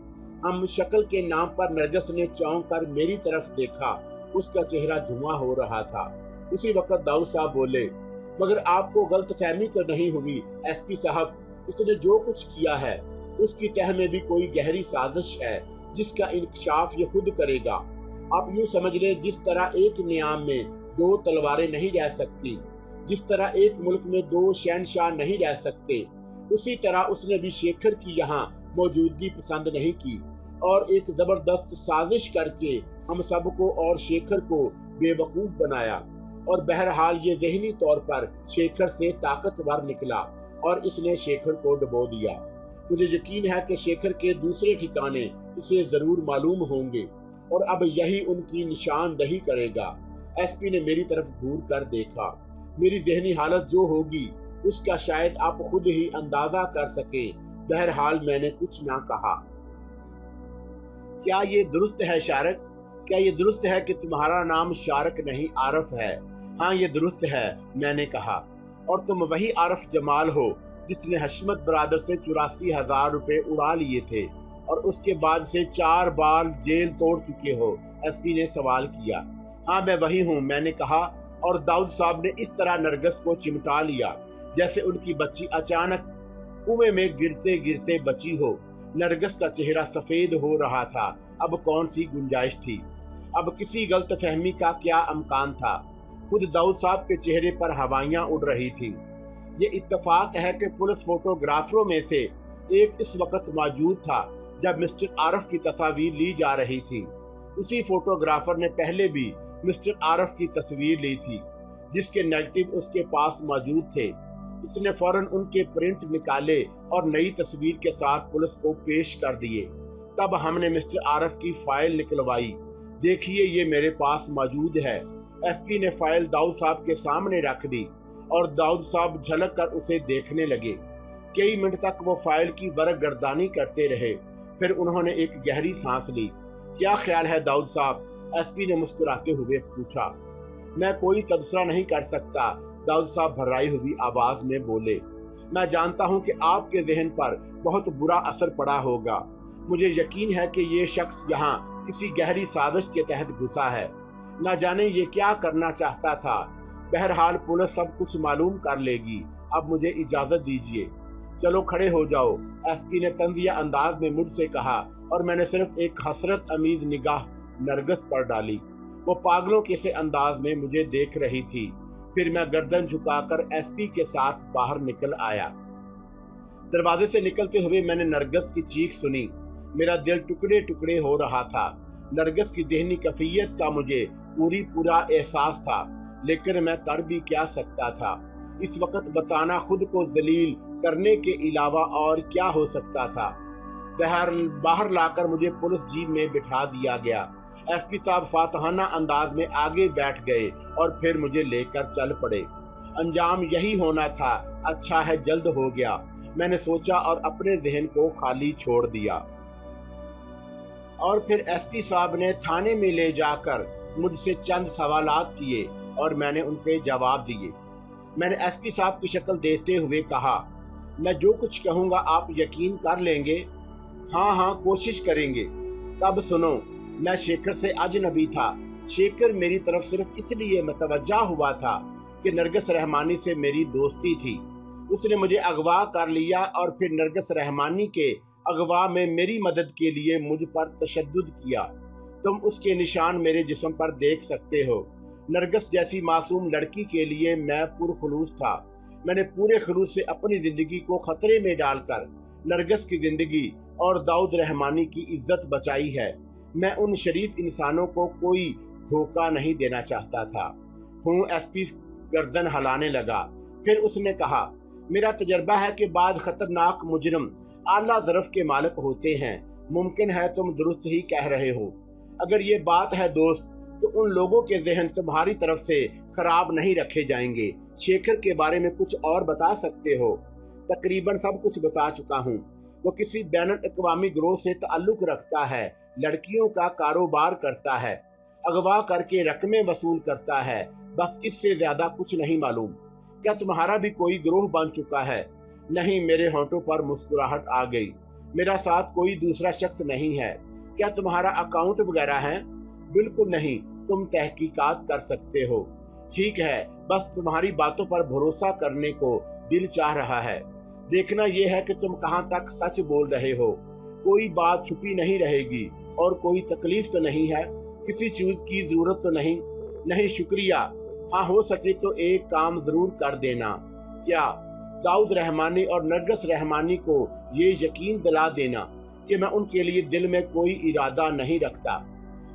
हम शक्ल के नाम पर नरगिस ने चौंक कर मेरी तरफ देखा। उसका चेहरा धुआं हो रहा था। उसी वक्त दाऊद साहब बोले, मगर आपको गलतफहमी तो नहीं हुई एसपी साहब? इसने जो कुछ किया है उसकी तह में भी कोई गहरी साजिश है जिसका इंकशाफ ये खुद करेगा। आप यूं समझ लें, जिस तरह एक नियाम में 2 तलवारें नहीं रह सकती, जिस तरह एक मुल्क में 2 शहनशाह नहीं रह सकते, उसी तरह उसने भी शेखर की यहाँ मौजूदगी पसंद नहीं की और एक जबरदस्त साजिश करके हम सबको और शेखर को बेवकूफ बनाया। और बहरहाल ये ज़हनी तौर पर शेखर से ताकतवर निकला और इसने शेखर को डुबो दिया। मुझे यकीन है कि शेखर के दूसरे ठिकाने इसे जरूर मालूम होंगे और अब यही उनकी निशानदही करेगा। एसपी ने मेरी तरफ घूर कर देखा। मेरी ज़हनी हालत जो होगी उसका शायद आप खुद ही अंदाजा कर सके। बहरहाल मैंने कुछ ना कहा। क्या ये दुरुस्त है शारक? क्या ये दुरुस्त है कि तुम्हारा नाम शारक नहीं आरफ है? हाँ, ये दुरुस्त है, मैंने कहा। और तुम वही आरफ जमाल हो जिसने हशमत बरादर से 84,000 रुपए उड़ा लिए थे और उसके बाद से 4 बार जेल तोड़ चुके हो, एसपी ने सवाल किया। हाँ, मैं वही हूँ, मैंने कहा। और दाऊद साहब ने इस तरह नरगिस को चिमटा लिया जैसे उनकी बच्ची अचानक कुएं में गिरते गिरते बची हो। नरगिस का चेहरा सफेद हो रहा था। अब कौन सी गुंजाइश थी? अब किसी गलतफहमी का क्या अमकान था? खुद दाऊद साहब के चेहरे पर हवाइयां उड़ रही थी। ये इत्तेफाक है कि पुलिस फोटोग्राफरों में से एक इस वक्त मौजूद था जब मिस्टर आरफ की तस्वीर ली जा रही थी। उसी फोटोग्राफर ने पहले भी मिस्टर आरफ की तस्वीर ली थी जिसके नेगेटिव उसके पास मौजूद थे। उसने फौरन उनके प्रिंट निकाले और नई तस्वीर के साथ पुलिस को पेश कर दिए। तब हमने मिस्टर आरफ की फाइल निकलवाई देखिए ये मेरे पास मौजूद है। एसपी ने फाइल दाऊद साहब के सामने रख दी और दाऊद साहब झलक कर उसे देखने लगे। कई मिनट तक वो फाइल की वरगर्दानी करते रहे। फिर उन्होंने एक गहरी सांस ली। क्या ख्याल है दाऊद साहब? एसपी ने मुस्कुराते हुए पूछा। मैं कोई तबसरा नहीं कर सकता, दाऊद साहब भर्राई हुई आवाज में बोले। मैं जानता हूं कि आपके जहन पर बहुत बुरा असर पड़ा होगा। मुझे यकीन है कि ये शख्स यहाँ किसी गहरी साजिश के तहत घुसा है। न जाने ये क्या करना चाहता था। बहरहाल पुलिस सब कुछ मालूम कर लेगी। अब मुझे इजाजत दीजिए। चलो खड़े हो जाओ, एसपी ने तंजिया अंदाज में मुझसे कहा और मैंने सिर्फ एक हसरत अमीज निगाह नरगिस पर डाली। वो पागलों के से अंदाज में मुझे देख रही थी। फिर मैं गर्दन झुकाकर एसपी के साथ बाहर निकल आया। दरवाजे से निकलते हुए मैंने नरगिस की चीख सुनी। मेरा दिल टुकड़े टुकड़े हो रहा था। नरगिस की ज़हनी कैफियत का मुझे पूरा एहसास था, लेकिन मैं कर भी क्या सकता था। इस वक्त बताना खुद को जलील करने के अलावा और क्या हो सकता था। बाहर लाकर मुझे पुलिस जीप में बिठा दिया गया। एसपी साहब फातहाना अंदाज में आगे बैठ गए और फिर मुझे लेकर चल पड़े। अंजाम यही होना था। अच्छा है जल्द हो गया, मैंने सोचा और अपने जहन को खाली छोड़ दिया। और फिर एसपी साहब ने थाने में ले जाकर मुझसे चंद सवालात किए और मैंने उनके जवाब दिए। मैंने एसपी साहब की शक्ल देखते हुए कहा, मैं जो कुछ कहूँगा आप यकीन कर लेंगे? हाँ हाँ कोशिश करेंगे। तब सुनो, मैं शेखर से अजनबी था। शेखर मेरी तरफ सिर्फ इसलिए मतवज्जा हुआ था कि नरगिस रहमानी से मेरी दोस्ती थी। उसने मुझे अगवा कर लिया और फिर नरगिस रहमानी के अगवा में मेरी मदद के लिए मुझ पर तशद्दुद किया। तुम उसके निशान मेरे जिस्म पर देख सकते हो। नरगिस जैसी मासूम लड़की के लिए मैं पुरखुलूस था। मैंने पूरे खुलूस से अपनी जिंदगी को खतरे में डालकर नरगिस की जिंदगी और दाऊद रहमानी की इज्जत बचाई है। मैं उन शरीफ इंसानों को कोई धोखा नहीं देना चाहता था। एसपी गर्दन हिलाने लगा। फिर उसने कहा, मेरा तजर्बा है कि बाद खतरनाक मुजरिम आला ज़रफ़ के मालिक होते हैं। मुमकिन है तुम दुरुस्त ही कह रहे हो। अगर ये बात है दोस्त, तो उन लोगों के जहन तुम्हारी तरफ से खराब नहीं रखे जाएंगे। शेखर के बारे में कुछ और बता सकते हो? तकरीबन सब कुछ बता चुका हूँ। वो किसी बैनुल-अक़वामी गिरोह से ताल्लुक रखता है, लड़कियों का कारोबार करता है, अगवा करके रकमें वसूल करता है। बस इससे ज्यादा कुछ नहीं मालूम। क्या तुम्हारा भी कोई गिरोह बन चुका है? नहीं। मेरे होंठों पर मुस्कुराहट आ गई। मेरा साथ कोई दूसरा शख्स नहीं है। क्या तुम्हारा अकाउंट वगैरह है? बिल्कुल नहीं। तुम तहकीकात कर सकते हो। ठीक है, बस तुम्हारी बातों पर भरोसा करने को दिल चाह रहा है। देखना यह है कि तुम कहाँ तक सच बोल रहे हो। कोई बात छुपी नहीं रहेगी और कोई तकलीफ तो नहीं है। किसी चीज की जरूरत तो नहीं? नहीं शुक्रिया। हाँ, हो सके तो एक काम जरूर कर देना। क्या? दाऊद रहमानी और नरगिस रहमानी को ये यकीन दिला देना कि मैं उनके लिए दिल में कोई इरादा नहीं रखता।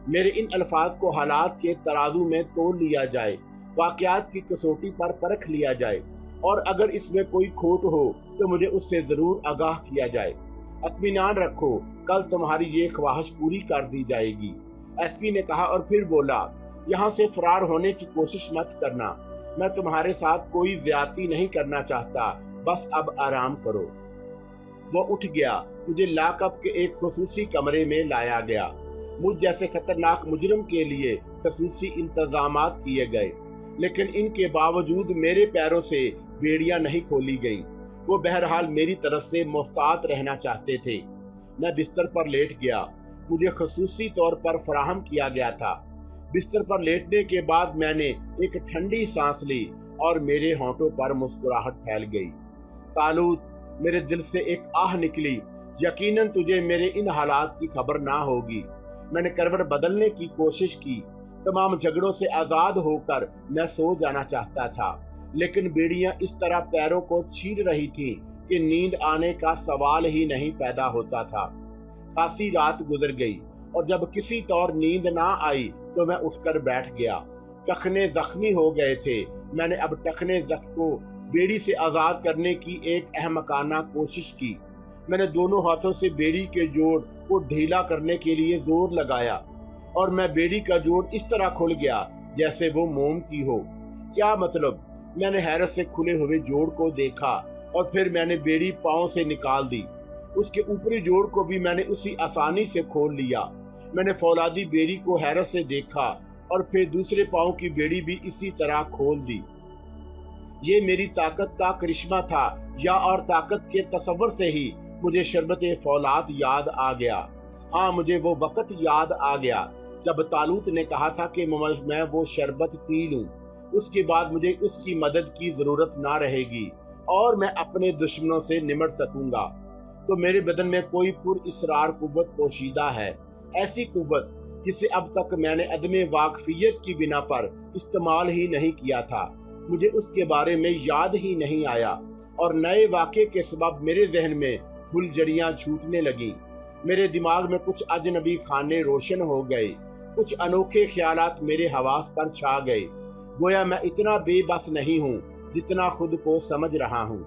मेरे इन अल्फाज को हालात के तराजू में तोल लिया जाए, वाक़यात की कसौटी पर परख लिया जाए और अगर इसमें कोई खोट हो तो मुझे उससे ज़रूर आगाह किया जाए। इत्मीनान रखो, कल तुम्हारी ये ख्वाहिश पूरी कर दी जाएगी। एसपी ने कहा और फिर बोला, यहाँ से फरार होने की कोशिश मत करना। मैं तुम्हारे साथ कोई ज्यादती नहीं करना चाहता। बस अब आराम करो। वो उठ गया। मुझे लॉकअप के एक खुसूसी कमरे में लाया गया। मुझ जैसे खतरनाक मुजरिम के लिए खुसूसी इंतजामात किए गए, लेकिन इनके बावजूद मेरे पैरों से बेड़ियां नहीं खोली गई। वो बहरहाल मेरी तरफ से मोहतात रहना चाहते थे। मैं बिस्तर पर लेट गया। मुझे खुसूसी तौर पर फराहम किया गया था। बिस्तर पर लेटने के बाद मैंने एक ठंडी सांस ली और मेरे होंठों पर मुस्कुराहट फैल गई। तालूत, मेरे दिल से एक आह निकली। यकीनन तुझे मेरे इन हालात की खबर ना होगी। मैंने करवट बदलने की कोशिश की। तमाम झगड़ों से आज़ाद होकर मैं सो जाना चाहता था, लेकिन बेड़ियां इस तरह पैरों को छीन रही थीं कि नींद आने का सवाल ही नहीं पैदा होता था। खासी रात गुजर गई और जब किसी तौर नींद ना आई तो मैं उठकर बैठ गया। टखने जख्मी हो गए थे। मैंने अब टखने जख्म को बेड़ी से आज़ाद करने की एक अहमकाना कोशिश की। मैंने दोनों हाथों से बेड़ी के जोड़ को ढीला करने के लिए जोर लगाया। और मैं बेड़ी का जोड़ इस तरह खुल गया जैसे वो मोम की हो। क्या मतलब? मैंने हैरत से खुले हुए जोड़ को देखा और फिर मैंने बेड़ी पांव से निकाल दी। उसके ऊपरी जोड़ को भी मैंने उसी आसानी से खोल लिया। मैंने फौलादी बेड़ी को हैरत से देखा और फिर दूसरे पांव की बेड़ी भी इसी तरह खोल दी। ये मेरी ताकत का करिश्मा था, या और ताकत के तसव्वुर से ही मुझे शरबत फौलाद याद आ गया। हाँ, मुझे वो वक्त याद आ गया जब तालूत ने कहा था कि मैं वो शरबत पी लूं। उसके बाद मुझे उसकी मदद की जरूरत ना रहेगी और मैं अपने दुश्मनों से निमट सकूंगा। तो मेरे बदन में कोई पुरइसरार कुव्वत पोशीदा है, ऐसी कुव्वत जिसे अब तक मैंने अदमे वाकफियत की बिना पर इस्तेमाल ही नहीं किया था। मुझे उसके बारे में याद ही नहीं आया और नए वाक़े के सबब मेरे जहन में फुलझड़ियां छूटने लगी। मेरे दिमाग में कुछ अजनबी खाने रोशन हो गए, कुछ अनोखे ख्यालात मेरे हवास पर छा गए। गोया मैं इतना बेबस नहीं हूँ जितना खुद को समझ रहा हूँ।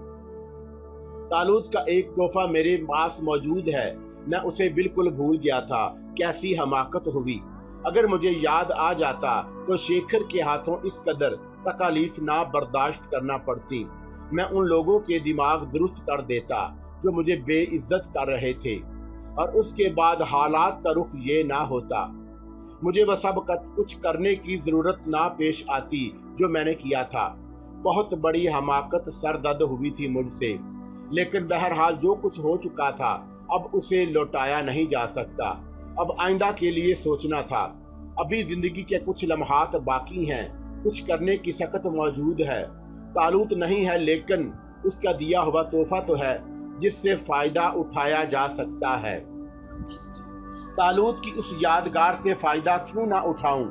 तालूत का एक तोहफा मेरे पास मौजूद है, मैं उसे बिल्कुल भूल गया था। कैसी हमाकत हुई! अगर मुझे याद आ जाता तो शेखर के हाथों इस कदर तकालीफ ना बर्दाश्त करना पड़ती। मैं उन लोगों के दिमाग दुरुस्त कर देता जो मुझे बेइज्जत कर रहे थे, और उसके बाद हालात का रुख ये ना होता। मुझे वह सब कुछ करने की जरूरत ना पेश आती जो मैंने किया था। बहुत बड़ी हमाकत सरदर्द हुई थी मुझसे, लेकिन बहरहाल जो कुछ हो चुका था अब उसे लौटाया नहीं जा सकता। अब आइंदा के लिए सोचना था। अभी जिंदगी के कुछ लम्हात बाकी हैं, कुछ करने की सकत मौजूद है। तालूत नहीं है, लेकिन उसका दिया हुआ तोहफा तो है जिससे फायदा उठाया जा सकता है। तालूत की उस यादगार से फायदा क्यों ना उठाऊं?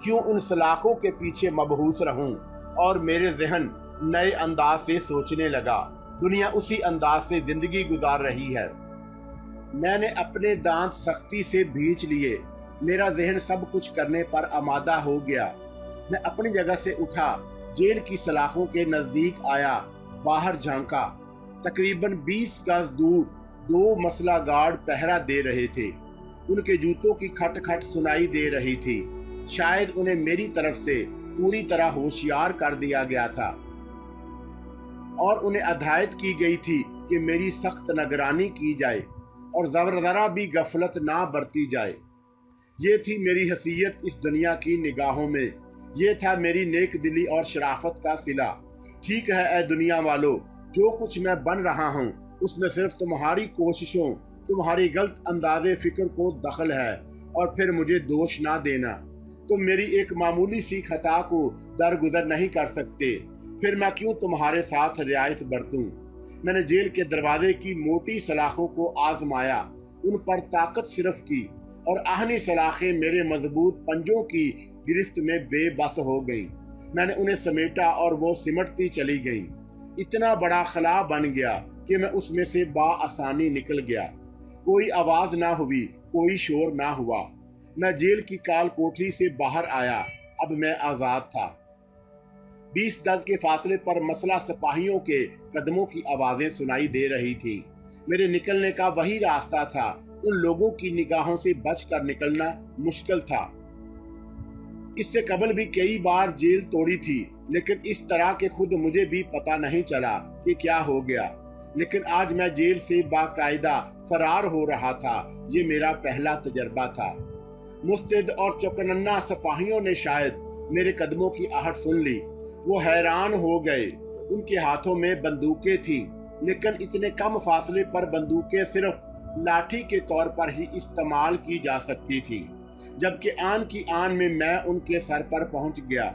क्यों उन सलाखों के पीछे मबहूस रहूं? और मेरे जहन नए अंदाज से सोचने लगा। दुनिया उसी अंदाज से जिंदगी गुजार रही है। मैंने अपने दांत सख्ती से भींच लिए। मेरा जहन सब कुछ करने पर आमादा हो गया। मैं अपनी जगह से उठा, जेल की सलाखों के नजदीक आया, बाहर झांका। तकरीबन 20 गज दूर 2 मसला गार्ड पहरा दे रहे थे। उनके जूतों की खटखट सुनाई दे रही थी। शायद उन्हें मेरी तरफ से पूरी तरह होशियार कर दिया गया था और उन्हें हिदायत की गई थी कि मेरी सख्त निगरानी की जाए और जरा भी गफलत ना बरती जाए। ये थी मेरी हैसियत इस दुनिया की निगाहों में। ये था मेरी नेक दिली और शराफत का सिला। ठीक है ऐ दुनिया वालों, जो कुछ मैं बन रहा हूँ उसमें सिर्फ तुम्हारी कोशिशों, तुम्हारी गलत अंदाजे फिक्र को दखल है, और फिर मुझे दोष ना देना। तुम मेरी एक मामूली सी खता को दरगुजर नहीं कर सकते, फिर मैं क्यों तुम्हारे साथ रियायत बरतूं? मैंने जेल के दरवाजे की मोटी सलाखों को आजमाया, उन पर ताकत सिर्फ की, और आहनी सलाखें मेरे मजबूत पंजों की गिरफ्त में बेबस हो गईं। मैंने उन्हें समेटा और वो सिमटती चली गईं। इतना बड़ा खला बन गया कि मैं उसमें से बाआसानी निकल गया। कोई आवाज ना हुई, कोई शोर ना हुआ। मैं जेल की काल कोठरी से बाहर आया। अब मैं आजाद था। 20 गज के फासले पर मसला सिपाहियों के कदमों की आवाजें सुनाई दे रही थी। मेरे निकलने का वही रास्ता था। उन लोगों की निगाहों से बचकर निकलना मुश्किल था। इससे कबल भी कई बार जेल तोड़ी थी, लेकिन इस तरह के खुद मुझे भी पता नहीं चला कि क्या हो गया। लेकिन आज मैं जेल से बाकायदा फरार हो रहा था। ये मेरा पहला तजर्बा था। मुस्तैद और चौकन्ना सिपाहियों ने शायद मेरे कदमों की आहट सुन ली। वो हैरान हो गए। उनके हाथों में बंदूकें थीं, लेकिन इतने कम फासले पर बंदूकें सिर्फ लाठी के तौर पर ही इस्तेमाल की जा सकती थी। जबकि आन की आन में मैं उनके सर पर पहुंच गया।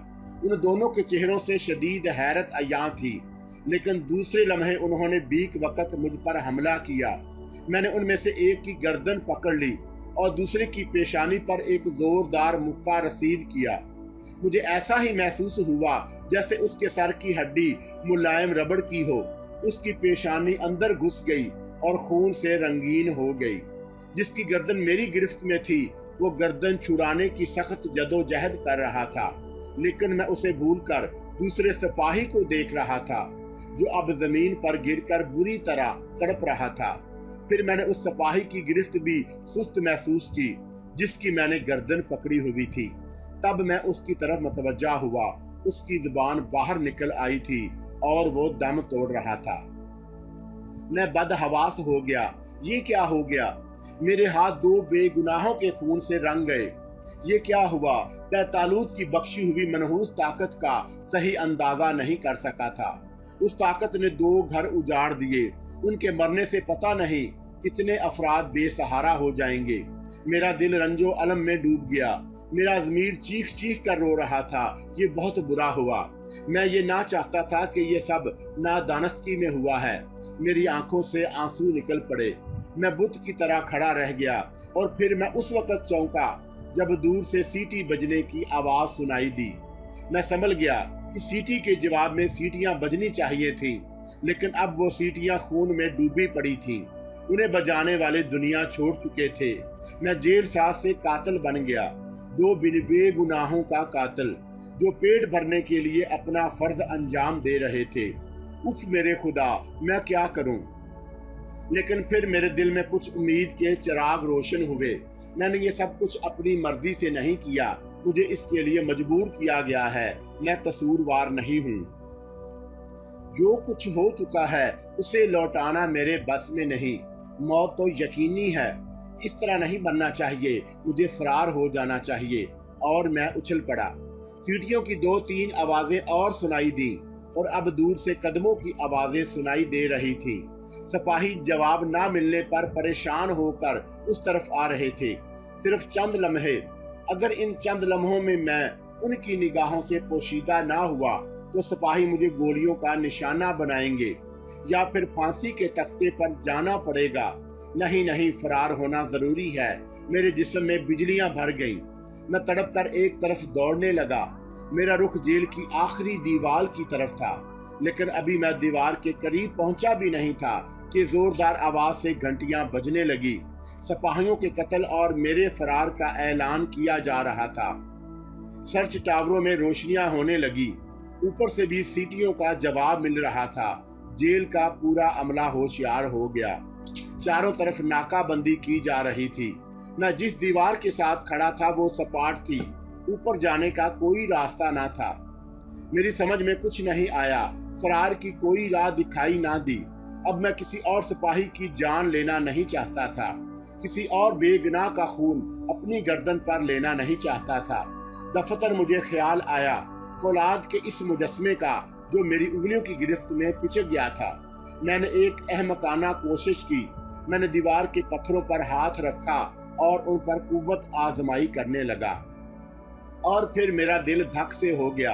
उन दोनों के चेहरों से शदीद हैरत अयां थी, लेकिन दूसरे लम्हे उन्होंने बीक वक्त मुझ पर हमला किया। मैंने उनमें से एक की गर्दन पकड़ ली और दूसरे की पेशानी पर एक जोरदार मुक्का रसीद किया। मुझे ऐसा ही महसूस हुआ जैसे उसके सर की हड्डी मुलायम रबड़ की हो। उसकी पेशानी अंदर घुस गई और खून से रंगीन हो गई। जिसकी गर्दन मेरी गिरफ्त में थी वो गर्दन छुड़ाने की सख्त जदोजहद कर रहा था, लेकिन मैं उसे भूलकर दूसरे सिपाही को देख रहा था जो अब जमीन पर गिरकर बुरी तरह तड़प रहा था। फिर मैंने उस सिपाही की गिरफ्त भी सुस्त महसूस की जिसकी मैंने गर्दन पकड़ी हुई थी। तब मैं उसकी तरफ मतवज्जा हुआ। उसकी जुबान बाहर निकल आई थी और वो दम तोड़ रहा था। मैं बदहवास हो गया। ये क्या हो गया? मेरे हाथ दो बेगुनाहों के खून से रंग गए। ये क्या हुआ? मैं तालूत की बख्शी हुई मनहूस ताकत का सही अंदाजा नहीं कर सका था। उस ताकत ने 2 घर उजाड़ दिए। उनके मरने से पता नहीं कितने अफराद बेसहारा हो जाएंगे। मेरा दिल रंजो अलम में डूब गया। मेरा ज़मीर चीख चीख कर रो रहा था। ये बहुत बुरा हुआ। मैं ये ना चाहता था कि ये सब नादानस्तगी में हुआ है। मेरी आंखों से आंसू निकल पड़े। मैं बुत की तरह खड़ा रह गया और फिर मैं उस वक़्त चौंका जब दूर से सीटी बजने की आवाज सुनाई दी। मैं समझ गया कि सीटी के जवाब में सीटियां बजनी चाहिए थीं, लेकिन अब वो सीटियां खून में डूबी पड़ी थीं। उन्हें बजाने वाले दुनिया छोड़ चुके थे। मैं जेल साज से कातिल बन गया, 2 बेगुनाहों का कातिल जो पेट भरने के लिए अपना फर्ज अंजाम दे रहे थे। उफ मेरे खुदा, मैं क्या करूं? लेकिन फिर मेरे दिल में कुछ उम्मीद के चिराग रोशन हुए। मैंने ये सब कुछ अपनी मर्जी से नहीं किया, मुझे इसके लिए मजबूर किया गया है। मैं कसूरवार नहीं हूँ। जो कुछ हो चुका है उसे लौटाना मेरे बस में नहीं। मौत तो यकीनी है। इस तरह नहीं बनना चाहिए। मुझे फरार हो जाना चाहिए। और मैं उछल पड़ा। सीटियों की 2-3 आवाजें और सुनाई दी और अब दूर से कदमों की आवाजें सुनाई दे रही थी। सिपाही जवाब ना मिलने पर परेशान होकर उस तरफ आ रहे थे। सिर्फ चंद लम्हे। अगर इन चंद लम्हों में मैं उनकी निगाहों से पोशीदा ना हुआ तो सिपाही मुझे गोलियों का निशाना बनाएंगे या फिर फांसी के तख्ते पर जाना पड़ेगा। नहीं, फरार होना जरूरी है। मेरे जिस्म में बिजलियां भर गईं। मैं तड़प कर एक तरफ दौड़ने लगा। मेरा रुख जेल की आखिरी दीवार की तरफ था, लेकिन अभी मैं दीवार के करीब पहुंचा भी नहीं था कि जोरदार आवाज से घंटियां बजने लगी। सिपाहियों के कत्ल और मेरे फरार का ऐलान किया जा रहा था। सर्च टावरों में रोशनियां होने लगी। ऊपर से भी सीटियों का जवाब मिल रहा था। जेल का पूरा अमला होशियार हो गया। चारों तरफ नाकाबंदी की जा रही थी। मैं जिस दीवार के साथ खड़ा था वो सपाट थी। ऊपर जाने का कोई रास्ता ना था। मेरी समझ में कुछ नहीं आया। फरार की कोई राह दिखाई ना दी। अब मैं किसी और सिपाही की जान लेना नहीं चाहता था। किसी और बेगुनाह का खून अपनी गर्दन पर लेना नहीं चाहता था। दफतर मुझे ख्याल आया फौलाद के इस मुजस्मे का जो मेरी उंगलियों की गिरफ्त में पिचक गया था। मैंने एक अहमकाना कोशिश की। मैंने दीवार के पत्थरों पर हाथ रखा और उन पर कुव्वत आजमाई करने लगा, और फिर मेरा दिल धक से हो गया।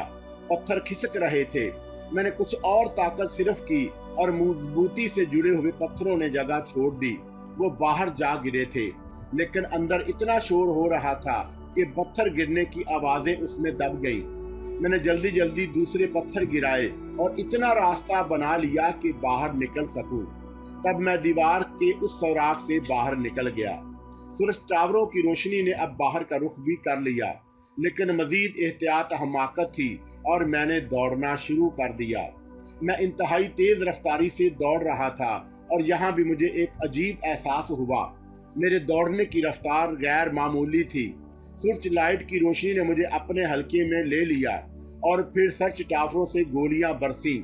पत्थर खिसक रहे थे। मैंने कुछ और ताकत सिर्फ की और मजबूती से जुड़े हुए पत्थरों ने जगह छोड़ दी। वो बाहर जा गिरे थे, लेकिन अंदर इतना शोर हो रहा था कि पत्थर गिरने की आवाजें उसमें दब गईं। मैंने जल्दी जल्दी दूसरे पत्थर गिराए और इतना रास्ता बना लिया कि बाहर निकल सकूं। तब मैं दीवार के उस सौराख से बाहर निकल गया। सूरज टावरों की रोशनी ने अब बाहर का रुख भी कर लिया, लेकिन मजीद एहतियात हमाकत थी और मैंने दौड़ना शुरू कर दिया। मैं इंतहाई तेज रफ्तारी से दौड़ रहा था और यहाँ भी मुझे एक अजीब एहसास हुआ। मेरे दौड़ने की रफ्तार गैर मामूली थी। सर्च लाइट की रोशनी ने मुझे अपने हल्के में ले लिया और फिर सर्च टावरों से गोलियां बरसी।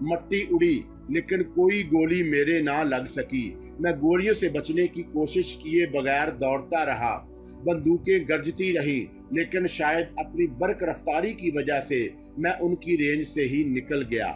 मट्टी उड़ी, लेकिन कोई गोली मेरे ना लग सकी। मैं गोलियों से बचने की कोशिश किए बगैर दौड़ता रहा। बंदूकें गरजती रहीं, लेकिन शायद अपनी बर्क रफ्तारी की वजह से मैं उनकी रेंज से ही निकल गया।